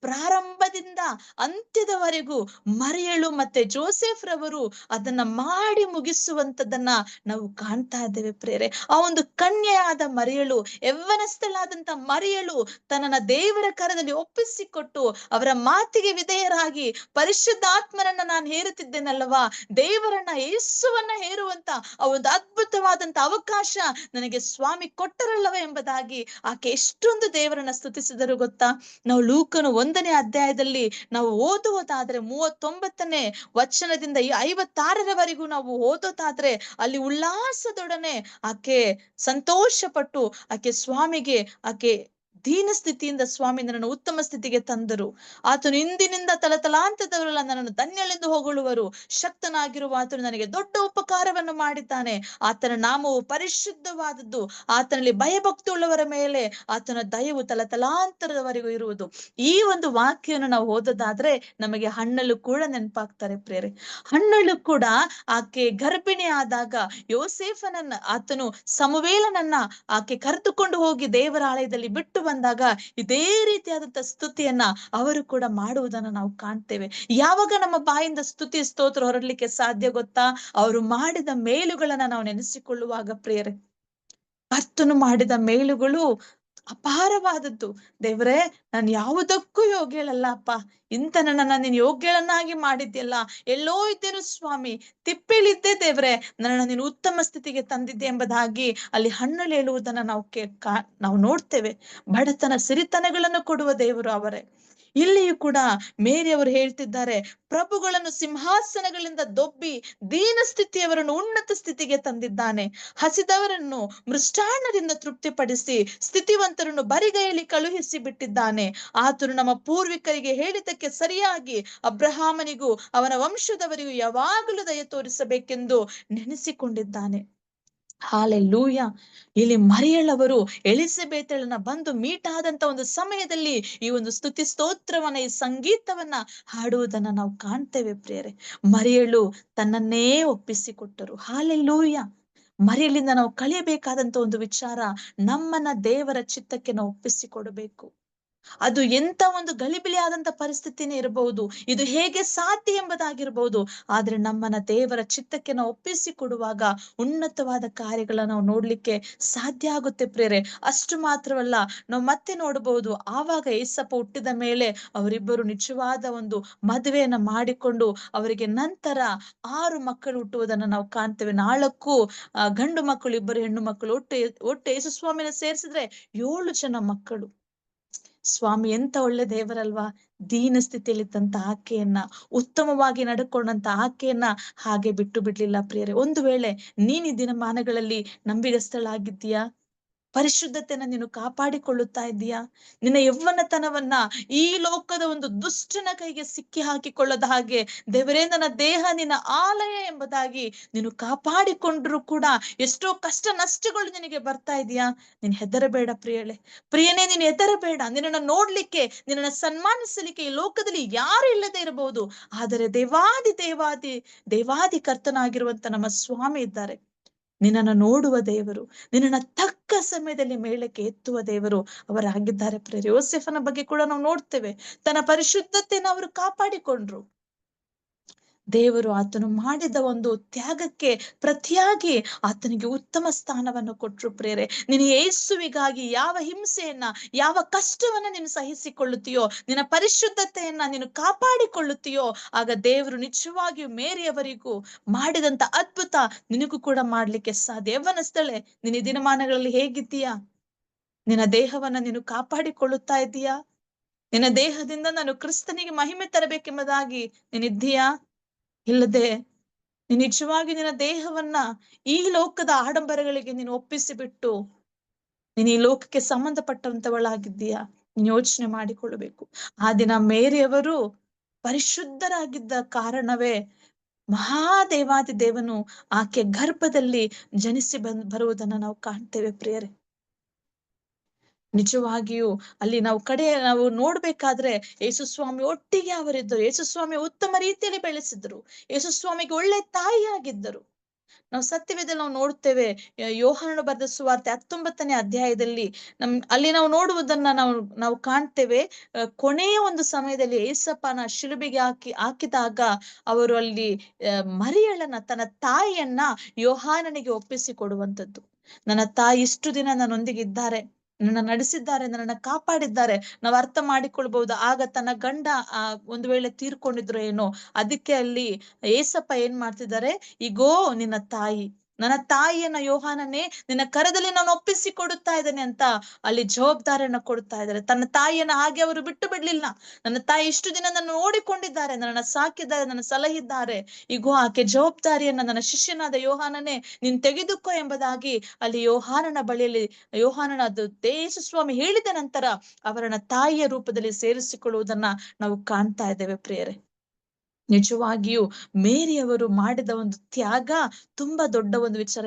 ಪ್ರಾರಂಭದಿಂದ ಅಂತ್ಯದವರೆಗೂ ಮರಿಯಳು ಮತ್ತೆ ಜೋಸೆಫ್ ರವರು ಅದನ್ನ ಮಾಡಿ ಮುಗಿಸುವಂತದನ್ನ ನಾವು ಕಾಣ್ತಾ ಇದ್ದೇವೆ ಪ್ರೇರೆ. ಆ ಒಂದು ಕನ್ಯೆಯಾದ ಮರಿಯಳು, ಯೌವನಸ್ಥಳಾದಂತ ಮರಿಯಳು ತನ್ನನ್ನ ದೇವರ ಕರದಲ್ಲಿ ಒಪ್ಪಿಸಿಕೊಟ್ಟು ಅವರ ಮಾತಿಗೆ ವಿಧೇಯರಾಗಿ ಪರಿಶುದ್ಧಾತ್ಮನನ್ನ ನಾನು ಹೇರುತ್ತಿದ್ದೇನಲ್ವಾ, ದೇವರನ್ನ ಯೇಸುವನ್ನ ಹೇರುವಂತ ಆ ಒಂದು ಅದ್ಭುತವಾದಂತ ಅವಕಾಶ ನನಗೆ ಸ್ವಾಮಿ ಕೊಟ್ಟರಲ್ಲವೇ ಎಂಬುದಾಗಿ ಆಕೆ ಎಷ್ಟೊಂದು ದೇವರನ್ನ ಸ್ತುತಿಸಿದರು ಗೊತ್ತಾ. ನಾವು ಲೂಕನು 1ನೇ ಅಧ್ಯಾಯದಲ್ಲಿ ನಾವು ಓದುವುದಾದ್ರೆ 39ನೇ ವಚನದಿಂದ 56ರವರೆಗೂ ನಾವು ಓದೋದಾದ್ರೆ ಅಲ್ಲಿ ಉಲ್ಲಾಸದೊಡನೆ ಆಕೆ ಸಂತೋಷ ಪಟ್ಟು ಆಕೆ ದೀನ ಸ್ಥಿತಿಯಿಂದ ಸ್ವಾಮಿ ನನ್ನನ್ನು ಉತ್ತಮ ಸ್ಥಿತಿಗೆ ತಂದರು. ಆತನು ಇಂದಿನಿಂದ ತಲತಲಾಂತದವರೆಲ್ಲ ನನ್ನನ್ನು ಧನ್ಯಳೆಂದು ಹೊಗಳುವರು. ಶಕ್ತನಾಗಿರುವ ಆತನು ನನಗೆ ದೊಡ್ಡ ಉಪಕಾರವನ್ನು ಮಾಡಿದ್ದಾನೆ. ಆತನ ನಾಮವು ಪರಿಶುದ್ಧವಾದದ್ದು. ಆತನಲ್ಲಿ ಭಯಭಕ್ತಿ ಉಳ್ಳವರ ಮೇಲೆ ಆತನ ದಯವು ತಲತಲಾಂತರದವರೆಗೂ ಇರುವುದು. ಈ ಒಂದು ವಾಕ್ಯವನ್ನು ನಾವು ಓದೋದಾದ್ರೆ ನಮಗೆ ಹಣ್ಣಲು ಕೂಡ ನೆನಪಾಗ್ತಾರೆ ಪ್ರೇರೆ. ಹಣ್ಣಲು ಕೂಡ ಆಕೆ ಗರ್ಭಿಣಿ ಆದಾಗ ಆತನು ಸಮುವೇಲನನ್ನ ಆಕೆ ಕರೆದುಕೊಂಡು ಹೋಗಿ ದೇವರ ಆಲಯದಲ್ಲಿ ಬಿಟ್ಟು ಬಂದಾಗ ಇದೇ ರೀತಿಯಾದಂತ ಸ್ತುತಿಯನ್ನ ಅವರು ಕೂಡ ಮಾಡುವುದನ್ನ ನಾವು ಕಾಣ್ತೇವೆ. ಯಾವಾಗ ನಮ್ಮ ಬಾಯಿಂದ ಸ್ತುತಿ ಸ್ತೋತ್ರ ಹೊರಡ್ಲಿಕ್ಕೆ ಸಾಧ್ಯ ಗೊತ್ತಾ? ಅವರು ಮಾಡಿದ ಮೇಲುಗಳನ್ನ ನಾವು ನೆನೆಸಿಕೊಳ್ಳುವಾಗ ಪ್ರಿಯರೇ. ಕರ್ತನು ಮಾಡಿದ ಮೇಲುಗಳು ಅಪಾರವಾದದ್ದು. ದೇವರೇ, ನಾನು ಯಾವುದಕ್ಕೂ ಯೋಗ್ಯಳಲ್ಲ ಅಪ್ಪ, ಇಂಥ ನನ್ನನ್ನ ನೀನು ಯೋಗ್ಯಳನ್ನಾಗಿ ಮಾಡಿದ್ಯಲ್ಲ. ಎಲ್ಲೋ ಇದ್ದೇನು ಸ್ವಾಮಿ, ತಿಪ್ಪೆಲಿದ್ದೆ ದೇವ್ರೆ, ನನ್ನನ್ನ ನೀನು ಉತ್ತಮ ಸ್ಥಿತಿಗೆ ತಂದಿದ್ದೆ ಎಂಬುದಾಗಿ ಅಲ್ಲಿ ಹಣ್ಣಲ್ಲಿ ಹೇಳುವುದನ್ನ ನಾವು ನೋಡ್ತೇವೆ. ಬಡತನ ಸಿರಿತನಗಳನ್ನು ಕೊಡುವ ದೇವರು ಅವರೇ. ಇಲ್ಲಿಯೂ ಕೂಡ ಮೇರಿಯವರು ಹೇಳ್ತಿದ್ದಾರೆ, ಪ್ರಭುಗಳನ್ನು ಸಿಂಹಾಸನಗಳಿಂದ ದೊಬ್ಬಿ ದೀನ ಸ್ಥಿತಿಯವರನ್ನು ಉನ್ನತ ಸ್ಥಿತಿಗೆ ತಂದಿದ್ದಾನೆ. ಹಸಿದವರನ್ನು ಮೃಷ್ಟಾನ್ನದಿಂದ ತೃಪ್ತಿಪಡಿಸಿ ಸ್ಥಿತಿವಂತರನ್ನು ಬರಿಗೈಯಲ್ಲಿ ಕಳುಹಿಸಿ ಬಿಟ್ಟಿದ್ದಾನೆ. ಆತನು ನಮ್ಮ ಪೂರ್ವಿಕರಿಗೆ ಹೇಳಿದ್ದಕ್ಕೆ ಸರಿಯಾಗಿ ಅಬ್ರಹಾಮನಿಗೂ ಅವನ ವಂಶದವರಿಗೂ ಯಾವಾಗಲೂ ದಯ ತೋರಿಸಬೇಕೆಂದು ನೆನೆಸಿಕೊಂಡಿದ್ದಾನೆ. ಹಾಲೆಲೂಯ. ಇಲ್ಲಿ ಮರಿಯಳವರು ಎಲಿಸಬೇತಳನ್ನ ಬಂದು ಮೀಟ್ ಆದಂತ ಒಂದು ಸಮಯದಲ್ಲಿ ಈ ಒಂದು ಸ್ತುತಿ ಸ್ತೋತ್ರವನ್ನ, ಈ ಸಂಗೀತವನ್ನ ಹಾಡುವುದನ್ನ ನಾವು ಕಾಣ್ತೇವೆ ಪ್ರಿಯರೇ. ಮರಿಯಳು ತನ್ನನ್ನೇ ಒಪ್ಪಿಸಿಕೊಟ್ಟರು. ಹಾಲೆಲೂಯ. ಮರಿಯಳಿಂದ ನಾವು ಕಲಿಯಬೇಕಾದಂತ ಒಂದು ವಿಚಾರ, ನಮ್ಮನ್ನ ದೇವರ ಚಿತ್ತಕ್ಕೆ ನಾವು ಒಪ್ಪಿಸಿಕೊಡಬೇಕು. ಅದು ಎಂತ ಒಂದು ಗಲಿಬಿಲಿ ಆದಂತ ಪರಿಸ್ಥಿತಿನೇ ಇರಬಹುದು, ಇದು ಹೇಗೆ ಸಾಧ್ಯ ಎಂಬುದಾಗಿರ್ಬಹುದು. ಆದ್ರೆ ನಮ್ಮನ್ನ ದೇವರ ಚಿತ್ತಕ್ಕೆ ನಾವು ಒಪ್ಪಿಸಿಕೊಡುವಾಗ ಉನ್ನತವಾದ ಕಾರ್ಯಗಳನ್ನ ನಾವು ನೋಡ್ಲಿಕ್ಕೆ ಸಾಧ್ಯ ಆಗುತ್ತೆ ಪ್ರೇರೆ. ಅಷ್ಟು ಮಾತ್ರವಲ್ಲ, ನಾವು ಮತ್ತೆ ನೋಡಬಹುದು, ಆವಾಗ ಏಸಪ್ಪ ಹುಟ್ಟಿದ ಮೇಲೆ ಅವರಿಬ್ಬರು ನಿಜವಾದ ಒಂದು ಮದುವೆಯನ್ನ ಮಾಡಿಕೊಂಡು ಅವರಿಗೆ ನಂತರ 6 ಮಕ್ಕಳು ಹುಟ್ಟುವುದನ್ನ ನಾವು ಕಾಣ್ತೇವೆ. 4 ಗಂಡು ಮಕ್ಕಳು, 2 ಹೆಣ್ಣು ಮಕ್ಕಳು, ಒಟ್ಟು ಯೇಸು ಸ್ವಾಮಿನ ಸೇರಿಸಿದ್ರೆ 7 ಜನ ಮಕ್ಕಳು. ಸ್ವಾಮಿ ಎಂತ ಒಳ್ಳೆ ದೇವರಲ್ವಾ. ದೀನ ಸ್ಥಿತಿಯಲ್ಲಿದ್ದಂತ ಆಕೆಯನ್ನ, ಉತ್ತಮವಾಗಿ ನಡ್ಕೊಂಡಂತ ಆಕೆಯನ್ನ ಹಾಗೆ ಬಿಟ್ಟು ಬಿಡ್ಲಿಲ್ಲ ಪ್ರಿಯರೇ. ಒಂದು ವೇಳೆ ನೀನ್ ಈ ದಿನಮಾನಗಳಲ್ಲಿ ನಂಬಿಗಸ್ತಳಾಗಿದ್ದೀಯಾ? ಪರಿಶುದ್ಧತೆಯನ್ನ ನೀನು ಕಾಪಾಡಿಕೊಳ್ಳುತ್ತಾ ಇದ್ದೀಯಾ? ನಿನ್ನ ಯೌವನತನವನ್ನ ಈ ಲೋಕದ ಒಂದು ದುಷ್ಟನ ಕೈಗೆ ಸಿಕ್ಕಿ ಹಾಕಿಕೊಳ್ಳದ ಹಾಗೆ, ದೇವರೇ ನನ್ನ ದೇಹ ನಿನ್ನ ಆಲಯ ಎಂಬುದಾಗಿ ನೀನು ಕಾಪಾಡಿಕೊಂಡ್ರು ಕೂಡ ಎಷ್ಟೋ ಕಷ್ಟ ನಷ್ಟಗಳು ನಿನಗೆ ಬರ್ತಾ ಇದೆಯಾ? ನೀನ್ ಹೆದರಬೇಡ ಪ್ರಿಯಳೆ. ಪ್ರಿಯನೇ, ನೀನು ಹೆದರಬೇಡ. ನಿನ್ನನ್ನು ನೋಡ್ಲಿಕ್ಕೆ, ನಿನ್ನನ್ನು ಸನ್ಮಾನಿಸಲಿಕ್ಕೆ ಈ ಲೋಕದಲ್ಲಿ ಯಾರು ಇಲ್ಲದೆ ಇರಬಹುದು, ಆದರೆ ದೇವಾದಿ ಕರ್ತನಾಗಿರುವಂತ ನಮ್ಮ ಸ್ವಾಮಿ ಇದ್ದಾರೆ. ನಿನ್ನನ್ನು ನೋಡುವ ದೇವರು, ನಿನ್ನನ್ನು ತಕ್ಕ ಸಮಯದಲ್ಲಿ ಮೇಲಕ್ಕೆ ಎತ್ತುವ ದೇವರು ಅವರಾಗಿದ್ದಾರೆ ಪ್ರೇರೆ. ಯೋಸೆಫನ ಬಗ್ಗೆ ಕೂಡ ನಾವು ನೋಡ್ತೇವೆ. ತನ್ನ ಪರಿಶುದ್ಧತೆಯನ್ನು ಅವರು ಕಾಪಾಡಿಕೊಂಡ್ರು. ದೇವರು ಆತನು ಮಾಡಿದ ಒಂದು ತ್ಯಾಗಕ್ಕೆ ಪ್ರತಿಯಾಗಿ ಆತನಿಗೆ ಉತ್ತಮ ಸ್ಥಾನವನ್ನು ಕೊಟ್ರು ಪ್ರೇರೆ. ನೀನು ಯೇಸುವಿಗಾಗಿ ಯಾವ ಹಿಂಸೆಯನ್ನ, ಯಾವ ಕಷ್ಟವನ್ನ ನೀನು ಸಹಿಸಿಕೊಳ್ಳುತ್ತೀಯೋ, ನಿನ್ನ ಪರಿಶುದ್ಧತೆಯನ್ನ ನೀನು ಕಾಪಾಡಿಕೊಳ್ಳುತ್ತೀಯೋ, ಆಗ ದೇವರು ನಿಜವಾಗಿಯೂ ಮೇರಿಯವರಿಗೂ ಮಾಡಿದಂತ ಅದ್ಭುತ ನಿನಗೂ ಕೂಡ ಮಾಡ್ಲಿಕ್ಕೆ ಸಾಧ್ಯ. ಯೌವನಸ್ಥಳೇ, ನಿನ್ನ ದಿನಮಾನಗಳಲ್ಲಿ ಹೇಗಿದ್ದೀಯಾ? ನಿನ್ನ ದೇಹವನ್ನ ನೀನು ಕಾಪಾಡಿಕೊಳ್ಳುತ್ತಾ ಇದ್ದೀಯಾ? ನಿನ್ನ ದೇಹದಿಂದ ನಾನು ಕ್ರಿಸ್ತನಿಗೆ ಮಹಿಮೆ ತರಬೇಕೆಂಬುದಾಗಿ ನೀನಿದ್ದೀಯಾ? ಇಲ್ಲದೆ ನೀನು ನಿಜವಾಗಿ ನಿನ್ನ ದೇಹವನ್ನ ಈ ಲೋಕದ ಆಡಂಬರಗಳಿಗೆ ನೀನು ಒಪ್ಪಿಸಿ ಬಿಟ್ಟು ನೀನು ಈ ಲೋಕಕ್ಕೆ ಸಂಬಂಧಪಟ್ಟಂತವಳಾಗಿದ್ದೀಯಾ? ನೀನು ಯೋಚನೆ ಮಾಡಿಕೊಳ್ಳಬೇಕು. ಆ ದಿನ ಮೇರಿಯವರು ಪರಿಶುದ್ಧರಾಗಿದ್ದ ಕಾರಣವೇ ಮಹಾದೇವಾದಿ ದೇವನು ಆಕೆ ಗರ್ಭದಲ್ಲಿ ಜನಿಸಿ ಬರುವುದನ್ನ ನಾವು ಕಾಣ್ತೇವೆ ಪ್ರಿಯರೇ. ನಿಜವಾಗಿಯೂ ಅಲ್ಲಿ ನಾವು ನೋಡ್ಬೇಕಾದ್ರೆ ಯೇಸುಸ್ವಾಮಿ ಒಟ್ಟಿಗೆ ಅವರಿದ್ದರು. ಯೇಸುಸ್ವಾಮಿ ಉತ್ತಮ ರೀತಿಯಲ್ಲಿ ಬೆಳೆಸಿದ್ರು. ಯೇಸುಸ್ವಾಮಿಗೆ ಒಳ್ಳೆ ತಾಯಿಯಾಗಿದ್ದರು. ನಾವು ಸತ್ಯವೇದಲ್ಲಿ ನಾವು ನೋಡ್ತೇವೆ, ಯೋಹಾನನು ಬರೆದ ಸುವಾರ್ತೆ 19ನೇ ಅಧ್ಯಾಯದಲ್ಲಿ ಅಲ್ಲಿ ನಾವು ನೋಡುವುದನ್ನ ನಾವು ಕಾಣ್ತೇವೆ. ಕೊನೆಯ ಒಂದು ಸಮಯದಲ್ಲಿ ಏಸಪ್ಪನ ಶಿಲುಬೆಗೆ ಹಾಕಿದಾಗ ಅವರು ಅಲ್ಲಿ ಮರಿಯಳನ್ನ, ತನ್ನ ತಾಯಿಯನ್ನ ಯೋಹಾನನಿಗೆ ಒಪ್ಪಿಸಿ ಕೊಡುವಂಥದ್ದು. ನನ್ನ ತಾಯಿ ಇಷ್ಟು ದಿನ ನನ್ನೊಂದಿಗೆ ಇದ್ದಾರೆ, ನನ್ನ ನಡೆಸಿದ್ದಾರೆ, ನನ್ನನ್ನ ಕಾಪಾಡಿದ್ದಾರೆ. ನಾವು ಅರ್ಥ ಮಾಡಿಕೊಳ್ಬಹುದು. ಆಗ ತನ್ನ ಗಂಡ ಒಂದು ವೇಳೆ ತೀರ್ಕೊಂಡಿದ್ರು ಏನೋ, ಅದಕ್ಕೆ ಅಲ್ಲಿ ಏಸಪ್ಪ ಏನ್ ಮಾಡ್ತಿದ್ದಾರೆ, ಈಗೋ ನಿನ್ನ ತಾಯಿ, ನನ್ನ ತಾಯಿಯನ್ನ ಯೋಹಾನನೇ ನಿನ್ನ ಕರದಲ್ಲಿ ನಾನು ಒಪ್ಪಿಸಿ ಕೊಡುತ್ತಾ ಇದ್ದೇನೆ ಅಂತ ಅಲ್ಲಿ ಜವಾಬ್ದಾರಿಯನ್ನ ಕೊಡ್ತಾ ಇದ್ದಾರೆ. ತನ್ನ ತಾಯಿಯನ್ನ ಹಾಗೆ ಅವರು ಬಿಟ್ಟು ಬಿಡ್ಲಿಲ್ಲ. ನನ್ನ ತಾಯಿ ಇಷ್ಟು ದಿನ ನನ್ನ ನೋಡಿಕೊಂಡಿದ್ದಾರೆ, ನನ್ನ ಸಾಕಿದ್ದಾರೆ, ನನ್ನ ಸಲಹಿದ್ದಾರೆ. ಈಗೋ ಆಕೆ ಜವಾಬ್ದಾರಿಯನ್ನ ನನ್ನ ಶಿಷ್ಯನಾದ ಯೋಹಾನನೇ ನೀನ್ ತೆಗೆದುಕೋ ಎಂಬುದಾಗಿ ಅಲ್ಲಿ ಯೋಹಾನನ ಬಳಿಯಲ್ಲಿ, ಯೋಹಾನನ ಯೇಸು ಸ್ವಾಮಿ ಹೇಳಿದ ನಂತರ ಅವರನ್ನ ತಾಯಿಯ ರೂಪದಲ್ಲಿ ಸೇರಿಸಿಕೊಳ್ಳುವುದನ್ನ ನಾವು ಕಾಣ್ತಾ ಇದ್ದೇವೆ ಪ್ರಿಯರೇ. ನಿಜವಾಗಿಯೂ ಮೇರಿಯವರು ಮಾಡಿದ ಒಂದು ತ್ಯಾಗ ತುಂಬಾ ದೊಡ್ಡ ಒಂದು ವಿಚಾರ.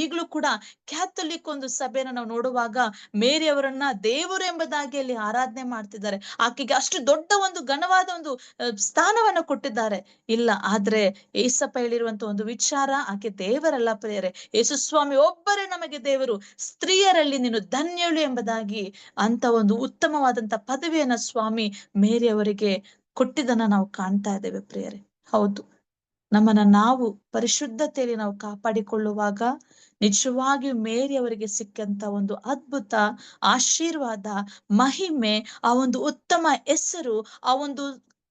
ಈಗಲೂ ಕೂಡ ಕ್ಯಾಥೋಲಿಕ್ ಒಂದು ಸಭೆಯನ್ನು ನಾವು ನೋಡುವಾಗ ಮೇರಿಯವರನ್ನ ದೇವರು ಎಂಬುದಾಗಿ ಅಲ್ಲಿ ಆರಾಧನೆ ಮಾಡ್ತಿದ್ದಾರೆ. ಆಕೆಗೆ ಅಷ್ಟು ದೊಡ್ಡ ಒಂದು ಘನವಾದ ಒಂದು ಸ್ಥಾನವನ್ನು ಕೊಟ್ಟಿದ್ದಾರೆ. ಇಲ್ಲ, ಆದ್ರೆ ಏಸಪ್ಪ ಹೇಳಿರುವಂತ ಒಂದು ವಿಚಾರ, ಆಕೆ ದೇವರಲ್ಲ ಪ್ರಿಯರೇ. ಯೇಸುಸ್ವಾಮಿ ಒಬ್ಬರೇ ನಮಗೆ ದೇವರು. ಸ್ತ್ರೀಯರಲ್ಲಿ ನೀನು ಧನ್ಯಳು ಎಂಬುದಾಗಿ ಅಂತ ಒಂದು ಉತ್ತಮವಾದಂತ ಪದವಿಯನ್ನ ಸ್ವಾಮಿ ಮೇರಿಯವರಿಗೆ ಕೊಟ್ಟಿದ್ದನ್ನ ನಾವು ಕಾಣ್ತಾ ಇದ್ದೇವೆ ಪ್ರಿಯರೇ. ಹೌದು, ನಮ್ಮನ್ನ ನಾವು ಪರಿಶುದ್ಧತೆಯಲ್ಲಿ ನಾವು ಕಾಪಾಡಿಕೊಳ್ಳುವಾಗ ನಿಜವಾಗಿಯೂ ಮೇರಿಯವರಿಗೆ ಸಿಕ್ಕಂತ ಒಂದು ಅದ್ಭುತ ಆಶೀರ್ವಾದ, ಮಹಿಮೆ, ಆ ಒಂದು ಉತ್ತಮ ಹೆಸರು, ಆ ಒಂದು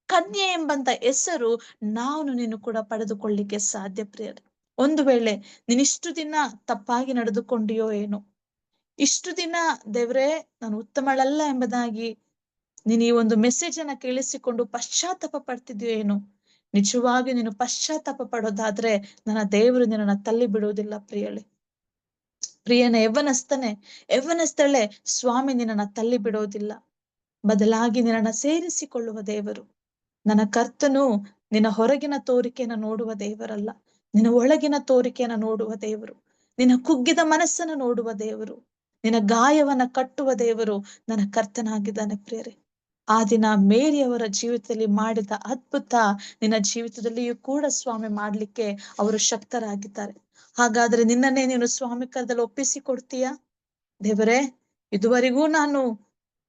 ಕನ್ಯೆ ಎಂಬಂತ ಹೆಸರು ನೀನು ಕೂಡ ಪಡೆದುಕೊಳ್ಳಿಕ್ಕೆ ಸಾಧ್ಯ ಪ್ರಿಯರೇ. ಒಂದು ವೇಳೆ ನೀನಿಷ್ಟು ದಿನ ತಪ್ಪಾಗಿ ನಡೆದುಕೊಂಡಿಯೋ ಏನೋ, ಇಷ್ಟು ದಿನ ದೇವ್ರೇ ನಾನು ಉತ್ತಮಳಲ್ಲ ಎಂಬುದಾಗಿ ನೀನು ಈ ಒಂದು ಮೆಸೇಜ್ ಅನ್ನ ಕೇಳಿಸಿಕೊಂಡು ಪಶ್ಚಾತ್ತಾಪ ಪಡ್ತಿದ್ಯೋ ಏನು, ನಿಜವಾಗಿ ನೀನು ಪಶ್ಚಾತ್ತಾಪ ಪಡೋದಾದ್ರೆ ನನ್ನ ದೇವರು ನಿನ್ನನ್ನ ತಳ್ಳಿ ಬಿಡುವುದಿಲ್ಲ ಪ್ರಿಯಳೆ. ಪ್ರಿಯನ ಯವ್ವನಸ್ಥಳೆ, ಸ್ವಾಮಿ ನಿನ್ನನ್ನ ತಳ್ಳಿ ಬಿಡೋದಿಲ್ಲ, ಬದಲಾಗಿ ನಿನ್ನನ್ನ ಸೇರಿಸಿಕೊಳ್ಳುವ ದೇವರು. ನನ್ನ ಕರ್ತನು ನಿನ್ನ ಹೊರಗಿನ ತೋರಿಕೆಯನ್ನು ನೋಡುವ ದೇವರಲ್ಲ, ನಿನ್ನ ಒಳಗಿನ ತೋರಿಕೆಯನ್ನು ನೋಡುವ ದೇವರು, ನಿನ್ನ ಕುಗ್ಗಿದ ಮನಸ್ಸನ್ನು ನೋಡುವ ದೇವರು, ನಿನ್ನ ಗಾಯವನ್ನ ಕಟ್ಟುವ ದೇವರು ನನ್ನ ಕರ್ತನಾಗಿದ್ದಾನೆ ಪ್ರಿಯರೇ. ಆ ದಿನ ಮೇರಿಯವರ ಜೀವಿತದಲ್ಲಿ ಮಾಡಿದ ಅದ್ಭುತ ನಿನ್ನ ಜೀವಿತದಲ್ಲಿಯೂ ಕೂಡ ಸ್ವಾಮಿ ಮಾಡ್ಲಿಕ್ಕೆ ಅವರು ಶಕ್ತರಾಗಿದ್ದಾರೆ. ಹಾಗಾದ್ರೆ ನಿನ್ನನ್ನೇ ನೀನು ಸ್ವಾಮಿ ಕರದಲ್ಲಿ ಒಪ್ಪಿಸಿಕೊಡ್ತೀಯಾ? ದೇವರೇ, ಇದುವರೆಗೂ ನಾನು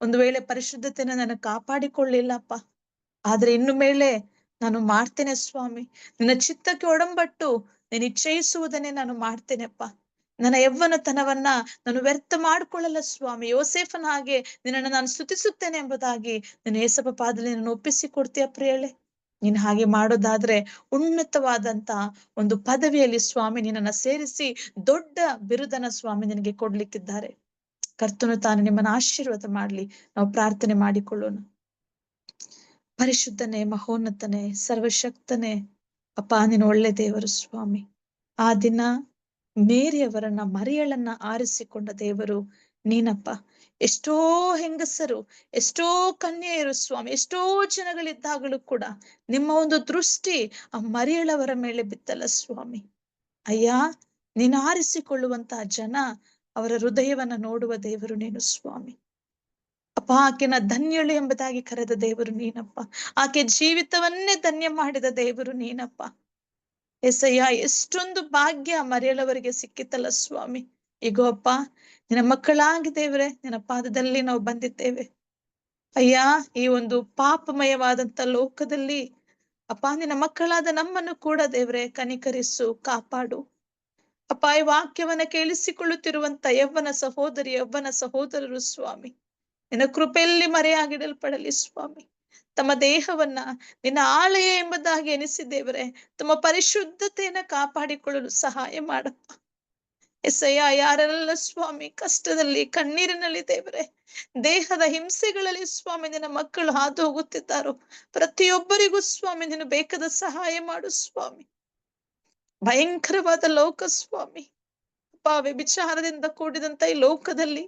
ಒಂದು ವೇಳೆ ಪರಿಶುದ್ಧತೆಯನ್ನು ನಾನು ಕಾಪಾಡಿಕೊಳ್ಳಿಲ್ಲಪ್ಪ, ಆದ್ರೆ ಇನ್ನು ಮೇಲೆ ನಾನು ಮಾಡ್ತೇನೆ ಸ್ವಾಮಿ, ನಿನ್ನ ಚಿತ್ತಕ್ಕೆ ಒಡಂಬಟ್ಟು ನೀನು ಇಚ್ಛಯಿಸುವುದನ್ನೇ ನಾನು ಮಾಡ್ತೇನೆಪ್ಪ. ನನ್ನ ಯವ್ವನತನವನ್ನ ನಾನು ವ್ಯರ್ಥ ಮಾಡ್ಕೊಳ್ಳಲ್ಲ ಸ್ವಾಮಿ, ಯೋಸೇಫನ ಹಾಗೆ ನಿನ್ನನ್ನು ನಾನು ಸ್ತುತಿಸುತ್ತೇನೆ ಎಂಬುದಾಗಿ ನೀನು ಏಸಪ್ಪ ಪಾದದಲ್ಲಿ ನಾನು ಒಪ್ಪಿಸಿಕೊಡ್ತೀಯ ಪ್ರಿಯಳೆ. ನೀನು ಹಾಗೆ ಮಾಡೋದಾದ್ರೆ ಉನ್ನತವಾದಂತ ಒಂದು ಪದವಿಯಲ್ಲಿ ಸ್ವಾಮಿ ನಿನ್ನನ್ನ ಸೇರಿಸಿ ದೊಡ್ಡ ಬಿರುದನ ಸ್ವಾಮಿ ನಿನಗೆ ಕೊಡ್ಲಿಕ್ಕಿದ್ದಾರೆ. ಕರ್ತನು ತಾನು ನಿಮ್ಮನ್ನ ಆಶೀರ್ವಾದ ಮಾಡ್ಲಿ. ನಾವು ಪ್ರಾರ್ಥನೆ ಮಾಡಿಕೊಳ್ಳೋಣ. ಪರಿಶುದ್ಧನೇ, ಮಹೋನ್ನತನೇ, ಸರ್ವಶಕ್ತನೇ ಅಪ್ಪ, ನೀನು ಒಳ್ಳೆ ದೇವರು ಸ್ವಾಮಿ. ಆ ದಿನ ಮೇರಿಯವರನ್ನ, ಮರಿಯಳನ್ನ ಆರಿಸಿಕೊಂಡ ದೇವರು ನೀನಪ್ಪ. ಎಷ್ಟೋ ಹೆಂಗಸರು, ಎಷ್ಟೋ ಕನ್ಯೆಯರು ಸ್ವಾಮಿ, ಎಷ್ಟೋ ಜನಗಳಿದ್ದಾಗಲೂ ಕೂಡ ನಿಮ್ಮ ಒಂದು ದೃಷ್ಟಿ ಆ ಮರಿಯಳವರ ಮೇಲೆ ಬಿತ್ತಲ್ಲ ಸ್ವಾಮಿ. ಅಯ್ಯ, ನೀನು ಆರಿಸಿಕೊಳ್ಳುವಂತಹ ಜನ, ಅವರ ಹೃದಯವನ್ನ ನೋಡುವ ದೇವರು ನೀನು ಸ್ವಾಮಿ. ಅಪ್ಪ, ಆಕೆನ ಧನ್ಯಳು ಎಂಬುದಾಗಿ ಕರೆದ ದೇವರು ನೀನಪ್ಪ. ಆಕೆ ಜೀವಿತವನ್ನೇ ಧನ್ಯ ಮಾಡಿದ ದೇವರು ನೀನಪ್ಪ. ಎಸಯ್ಯ, ಎಷ್ಟೊಂದು ಭಾಗ್ಯ ಮರಿಯಳವರಿಗೆ ಸಿಕ್ಕಿತಲ್ಲ ಸ್ವಾಮಿ. ಈಗೋ ಅಪ್ಪ, ನಿನ್ನ ಮಕ್ಕಳಾಗಿ ದೇವ್ರೆ, ನಿನ್ನ ಪಾದದಲ್ಲಿ ನಾವು ಬಂದಿದ್ದೇವೆ ಅಯ್ಯ. ಈ ಒಂದು ಪಾಪಮಯವಾದಂತ ಲೋಕದಲ್ಲಿ ಅಪ್ಪ, ನಿನ್ನ ಮಕ್ಕಳಾದ ನಮ್ಮನ್ನು ಕೂಡ ದೇವ್ರೆ ಕನಿಕರಿಸು, ಕಾಪಾಡು ಅಪ್ಪ. ಈ ವಾಕ್ಯವನ್ನ ಕೇಳಿಸಿಕೊಳ್ಳುತ್ತಿರುವಂತ ಯವ್ವನ ಸಹೋದರಿ, ಯವ್ವನ ಸಹೋದರರು ಸ್ವಾಮಿ, ನಿನ್ನ ಕೃಪೆಯಲ್ಲಿ ಮರೆಯಾಗಿಡಲ್ಪಡಲಿ ಸ್ವಾಮಿ. ತಮ್ಮ ದೇಹವನ್ನ ನಿನ್ನ ಆಲಯ ಎಂಬುದಾಗಿ ಎನಿಸಿದ್ದೇವ್ರೆ, ತಮ್ಮ ಪರಿಶುದ್ಧತೆಯನ್ನ ಕಾಪಾಡಿಕೊಳ್ಳಲು ಸಹಾಯ ಮಾಡಪ್ಪ. ಎಸಯ್ಯ, ಯಾರೆಲ್ಲ ಸ್ವಾಮಿ ಕಷ್ಟದಲ್ಲಿ, ಕಣ್ಣೀರಿನಲ್ಲಿ ದೇವ್ರೆ, ದೇಹದ ಹಿಂಸೆಗಳಲ್ಲಿ ಸ್ವಾಮಿ ನಿನ್ನ ಮಕ್ಕಳು ಹಾದು ಹೋಗುತ್ತಿದ್ದಾರೋ, ಪ್ರತಿಯೊಬ್ಬರಿಗೂ ಸ್ವಾಮಿ ನೀನು ಬೇಕಾದ ಸಹಾಯ ಮಾಡು ಸ್ವಾಮಿ. ಭಯಂಕರವಾದ ಲೋಕ ಸ್ವಾಮಿ ಅಪ್ಪ, ವ್ಯಭಿಚಾರದಿಂದ ಕೂಡಿದಂತ ಈ ಲೋಕದಲ್ಲಿ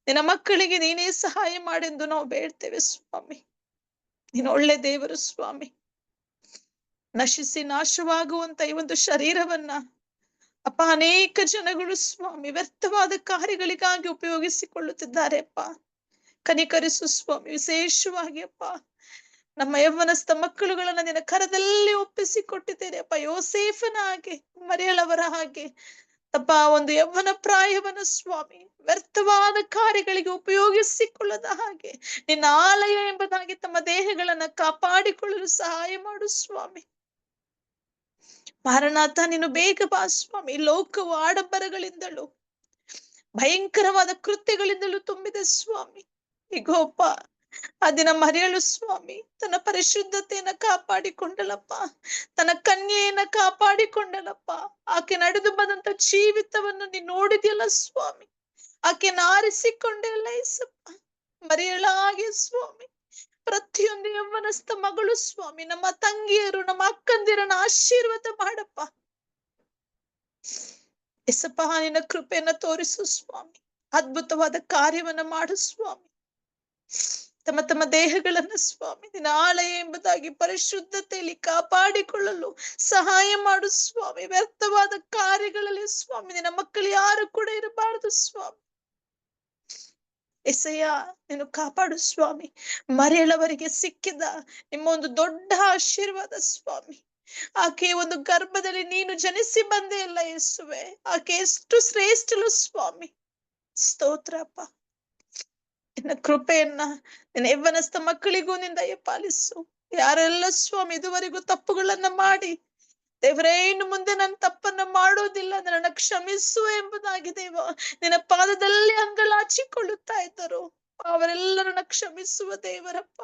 ನಿನ್ನ ಮಕ್ಕಳಿಗೆ ನೀನೇ ಸಹಾಯ ಮಾಡೆಂದು ನಾವು ಬೇಡ್ತೇವೆ ಸ್ವಾಮಿ. ನೀನು ಒಳ್ಳೆ ದೇವರು ಸ್ವಾಮಿ. ನಶಿಸಿ ನಾಶವಾಗುವಂತ ಈ ಒಂದು ಶರೀರವನ್ನ ಅಪ್ಪ, ಅನೇಕ ಜನಗಳು ಸ್ವಾಮಿ ವ್ಯರ್ಥವಾದ ಕಾರ್ಯಗಳಿಗಾಗಿ ಉಪಯೋಗಿಸಿಕೊಳ್ಳುತ್ತಿದ್ದಾರೆ ಅಪ್ಪ. ಕನಿಕರಿಸು ಸ್ವಾಮಿ. ವಿಶೇಷವಾಗಿ ಅಪ್ಪ, ನಮ್ಮ ಯವ್ವನಸ್ಥ ಮಕ್ಕಳುಗಳನ್ನ ನಿನ್ನ ಕರದಲ್ಲಿ ಒಪ್ಪಿಸಿಕೊಟ್ಟಿದ್ದೇನೆ ಅಪ್ಪ. ಯೋಸೇಫನ ಹಾಗೆ, ಮರಿಯಳವರ ಹಾಗೆ ಅಪ್ಪ, ಒಂದು ಯವ್ವನ ಪ್ರಾಯವನ್ನ ಸ್ವಾಮಿ ವ್ಯರ್ಥವಾದ ಕಾರ್ಯಗಳಿಗೆ ಉಪಯೋಗಿಸಿಕೊಳ್ಳದ ಹಾಗೆ ನಿನ್ನ ಆಲಯ ಎಂಬುದಾಗಿ ತಮ್ಮ ದೇಹಗಳನ್ನ ಕಾಪಾಡಿಕೊಳ್ಳಲು ಸಹಾಯ ಮಾಡು ಸ್ವಾಮಿ. ಮಾರನಾಥ, ನೀನು ಬೇಗ ಬಾ ಸ್ವಾಮಿ. ಲೋಕವು ಆಡಂಬರಗಳಿಂದಲೂ ಭಯಂಕರವಾದ ಕೃತ್ಯಗಳಿಂದಲೂ ತುಂಬಿದೆ ಸ್ವಾಮಿ. ಈಗೋಪ್ಪ, ಆ ದಿನ ಮರಿಯಳು ಸ್ವಾಮಿ ತನ್ನ ಪರಿಶುದ್ಧತೆಯನ್ನ ಕಾಪಾಡಿಕೊಂಡಲಪ್ಪ, ತನ್ನ ಕನ್ಯೆಯನ್ನ ಕಾಪಾಡಿಕೊಂಡಲಪ್ಪ. ಆಕೆ ನಡೆದು ಬಂದಂತ ಜೀವಿತವನ್ನು ನೀನ್ ನೋಡಿದ್ಯಲ್ಲ ಸ್ವಾಮಿ. ಆಕೆನ ಆರಿಸಿಕೊಂಡೆ ಅಲ್ಲ ಏಸಪ್ಪ. ಮರಿಯಳಾಗೆ ಸ್ವಾಮಿ ಪ್ರತಿಯೊಂದು ಯವ್ವನಸ್ಥ ಮಗಳು ಸ್ವಾಮಿ, ನಮ್ಮ ತಂಗಿಯರು, ನಮ್ಮ ಅಕ್ಕಂದಿರನ್ನ ಆಶೀರ್ವಾದ ಮಾಡಪ್ಪ. ಎಸಪ್ಪ, ನಿನ್ನ ಕೃಪೆಯನ್ನ ತೋರಿಸು ಸ್ವಾಮಿ. ಅದ್ಭುತವಾದ ಕಾರ್ಯವನ್ನ ಮಾಡು ಸ್ವಾಮಿ. ತಮ್ಮ ತಮ್ಮ ದೇಹಗಳನ್ನ ಸ್ವಾಮಿ ನಿನ್ನ ಆಲಯ ಎಂಬುದಾಗಿ ಪರಿಶುದ್ಧತೆಯಲ್ಲಿ ಕಾಪಾಡಿಕೊಳ್ಳಲು ಸಹಾಯ ಮಾಡು ಸ್ವಾಮಿ. ವ್ಯರ್ಥವಾದ ಕಾರ್ಯಗಳಲ್ಲಿ ಸ್ವಾಮಿ ನಿನ್ನ ಮಕ್ಕಳು ಯಾರು ಕೂಡ ಇರಬಾರದು ಸ್ವಾಮಿ. ಎಸಯ್ಯ, ನೀನು ಕಾಪಾಡು ಸ್ವಾಮಿ. ಮರಿಯಳವರಿಗೆ ಸಿಕ್ಕಿದ ನಿಮ್ಮ ಒಂದು ದೊಡ್ಡ ಆಶೀರ್ವಾದ ಸ್ವಾಮಿ. ಆಕೆ ಒಂದು ಗರ್ಭದಲ್ಲಿ ನೀನು ಜನಿಸಿ ಬಂದೇ ಇಲ್ಲ ಯೇಸುವೆ. ಆಕೆ ಎಷ್ಟು ಶ್ರೇಷ್ಠಳು ಸ್ವಾಮಿ. ಸ್ತೋತ್ರಪ್ಪ. ನಿನ್ನ ಕೃಪೆಯನ್ನ ನಿನ್ನ ಯವ್ವನಸ್ಥ ಮಕ್ಕಳಿಗೂ ನಿಂದ ಪಾಲಿಸು. ಯಾರೆಲ್ಲ ಸ್ವಾಮಿ ಇದುವರೆಗೂ ತಪ್ಪುಗಳನ್ನ ಮಾಡಿ ದೇವರೇ, ಇನ್ನು ಮುಂದೆ ನನ್ನ ತಪ್ಪನ್ನ ಮಾಡೋದಿಲ್ಲ, ನನ್ನ ಕ್ಷಮಿಸು ಎಂಬುದಾಗಿ ದೇವ ನಿನ್ನ ಪಾದದಲ್ಲಿ ಅಂಗಲಾಚಿಕೊಳ್ಳುತ್ತಾ ಇದ್ದರು, ಅವರೆಲ್ಲರನ್ನ ಕ್ಷಮಿಸುವ ದೇವರಪ್ಪ.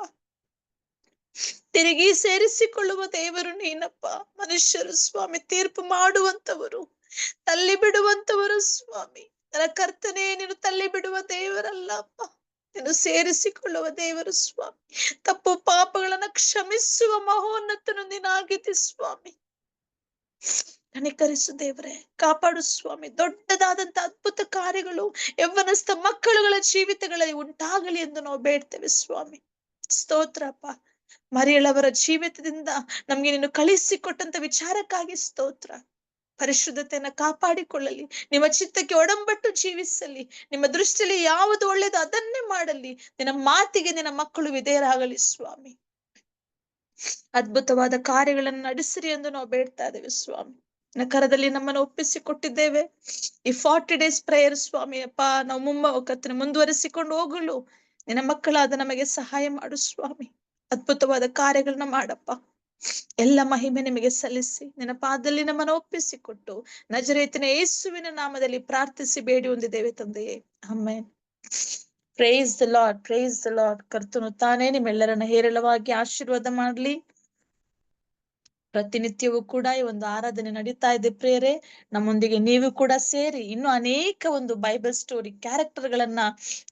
ತಿರುಗಿ ಸೇರಿಸಿಕೊಳ್ಳುವ ದೇವರು ನೀನಪ್ಪ. ಮನುಷ್ಯರು ಸ್ವಾಮಿ ತೀರ್ಪು ಮಾಡುವಂತವರು, ತಳ್ಳಿ ಬಿಡುವಂತವರು ಸ್ವಾಮಿ. ನನ್ನ ಕರ್ತನೇ, ನೀನು ತಳ್ಳಿ ಬಿಡುವ ದೇವರಲ್ಲಪ್ಪ. ನೀನು ಸೇರಿಸಿಕೊಳ್ಳುವ ದೇವರು ಸ್ವಾಮಿ. ತಪ್ಪು ಪಾಪಗಳನ್ನ ಕ್ಷಮಿಸುವ ಮಹೋನ್ನತನು ನೀನಾಗಿದ್ದಿ ಸ್ವಾಮಿ. ಕನಿಕರಿಸು ದೇವರೇ, ಕಾಪಾಡು ಸ್ವಾಮಿ. ದೊಡ್ಡದಾದಂತ ಅದ್ಭುತ ಕಾರ್ಯಗಳು ಯೌವನಸ್ಥ ಮಕ್ಕಳುಗಳ ಜೀವಿತಗಳಲ್ಲಿ ಉಂಟಾಗಲಿ ಎಂದು ನಾವು ಬೇಡ್ತೇವೆ ಸ್ವಾಮಿ. ಸ್ತೋತ್ರಪ್ಪ. ಮರಿಯಳವರ ಜೀವಿತದಿಂದ ನಮ್ಗೆ ನೀನು ಕಳಿಸಿಕೊಟ್ಟಂತ ವಿಚಾರಕ್ಕಾಗಿ ಸ್ತೋತ್ರ. ಪರಿಶುದ್ಧತೆಯನ್ನ ಕಾಪಾಡಿಕೊಳ್ಳಲಿ, ನಿಮ್ಮ ಚಿತ್ತಕ್ಕೆ ಒಡಂಬಟ್ಟು ಜೀವಿಸಲಿ, ನಿಮ್ಮ ದೃಷ್ಟಿಯಲ್ಲಿ ಯಾವುದು ಒಳ್ಳೇದು ಅದನ್ನೇ ಮಾಡಲಿ. ನಿನ್ನ ಮಾತಿಗೆ ನಿನ್ನ ಮಕ್ಕಳು ವಿಧೇಯರಾಗಲಿ ಸ್ವಾಮಿ. ಅದ್ಭುತವಾದ ಕಾರ್ಯಗಳನ್ನು ನಡೆಸಿರಿ ಎಂದು ನಾವು ಬೇಡ್ತಾ ಇದ್ದೇವೆ ಸ್ವಾಮಿ. ನಿನ್ನ ಕರದಲ್ಲಿ ನಮ್ಮನ್ನು ಒಪ್ಪಿಸಿಕೊಟ್ಟಿದ್ದೇವೆ. ಈ 40 days ಪ್ರೇಯರ್ ಸ್ವಾಮಿ ಅಪ್ಪ, ನಾವು ಮುಂದುವರಿಸಿಕೊಂಡು ಹೋಗಲು ನಿನ್ನ ಮಕ್ಕಳಾದ ನಮಗೆ ಸಹಾಯ ಮಾಡು ಸ್ವಾಮಿ. ಅದ್ಭುತವಾದ ಕಾರ್ಯಗಳನ್ನ ಮಾಡಪ್ಪ. ಎಲ್ಲ ಮಹಿಮೆ ನಿಮಗೆ ಸಲ್ಲಿಸಿ ನಿನ್ನ ಪಾದದಲ್ಲಿ ನಮ್ಮನ್ನು ಒಪ್ಪಿಸಿಕೊಟ್ಟು ನಜರೇತಿನ ಯೇಸುವಿನ ನಾಮದಲ್ಲಿ ಪ್ರಾರ್ಥಿಸಿ ಬೇಡಿ ಹೊಂದಿದ್ದೇವೆ ತಂದೆಯೇ, amen. Praise the lord, praise the lord. ಕರ್ತನು ತಾನೇ ನಿಮ್ಮೆಲ್ಲರನ್ನ ಹೇರಳವಾಗಿ ಆಶೀರ್ವಾದ ಮಾಡ್ಲಿ. ಪ್ರತಿನಿತ್ಯವೂ ಕೂಡ ಈ ಒಂದು ಆರಾಧನೆ ನಡೀತಾ ಇದೆ ಪ್ರೇರೆ. ನಮ್ಮೊಂದಿಗೆ ನೀವು ಕೂಡ ಸೇರಿ ಇನ್ನು ಅನೇಕ ಒಂದು ಬೈಬಲ್ ಸ್ಟೋರಿ ಕ್ಯಾರೆಕ್ಟರ್ಗಳನ್ನ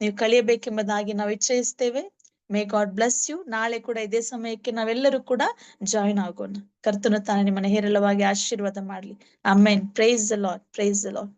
ನೀವು ಕಲಿಯಬೇಕೆಂಬುದಾಗಿ ನಾವು ಇಚ್ಛಿಸ್ತೇವೆ. May God bless you. ನಾಳೆ ಕೂಡ ಇದೇ ಸಮಯಕ್ಕೆ ನಾವೆಲ್ಲರೂ ಕೂಡ ಜಾಯಿನ್ ಆಗೋಣ. ಕರ್ತನು ತಾನೇ ನಿಮ್ಮನ್ನ ಹೇರಳವಾಗಿ ಆಶೀರ್ವಾದ ಮಾಡ್ಲಿ. Amen. Praise the lord, praise the lord.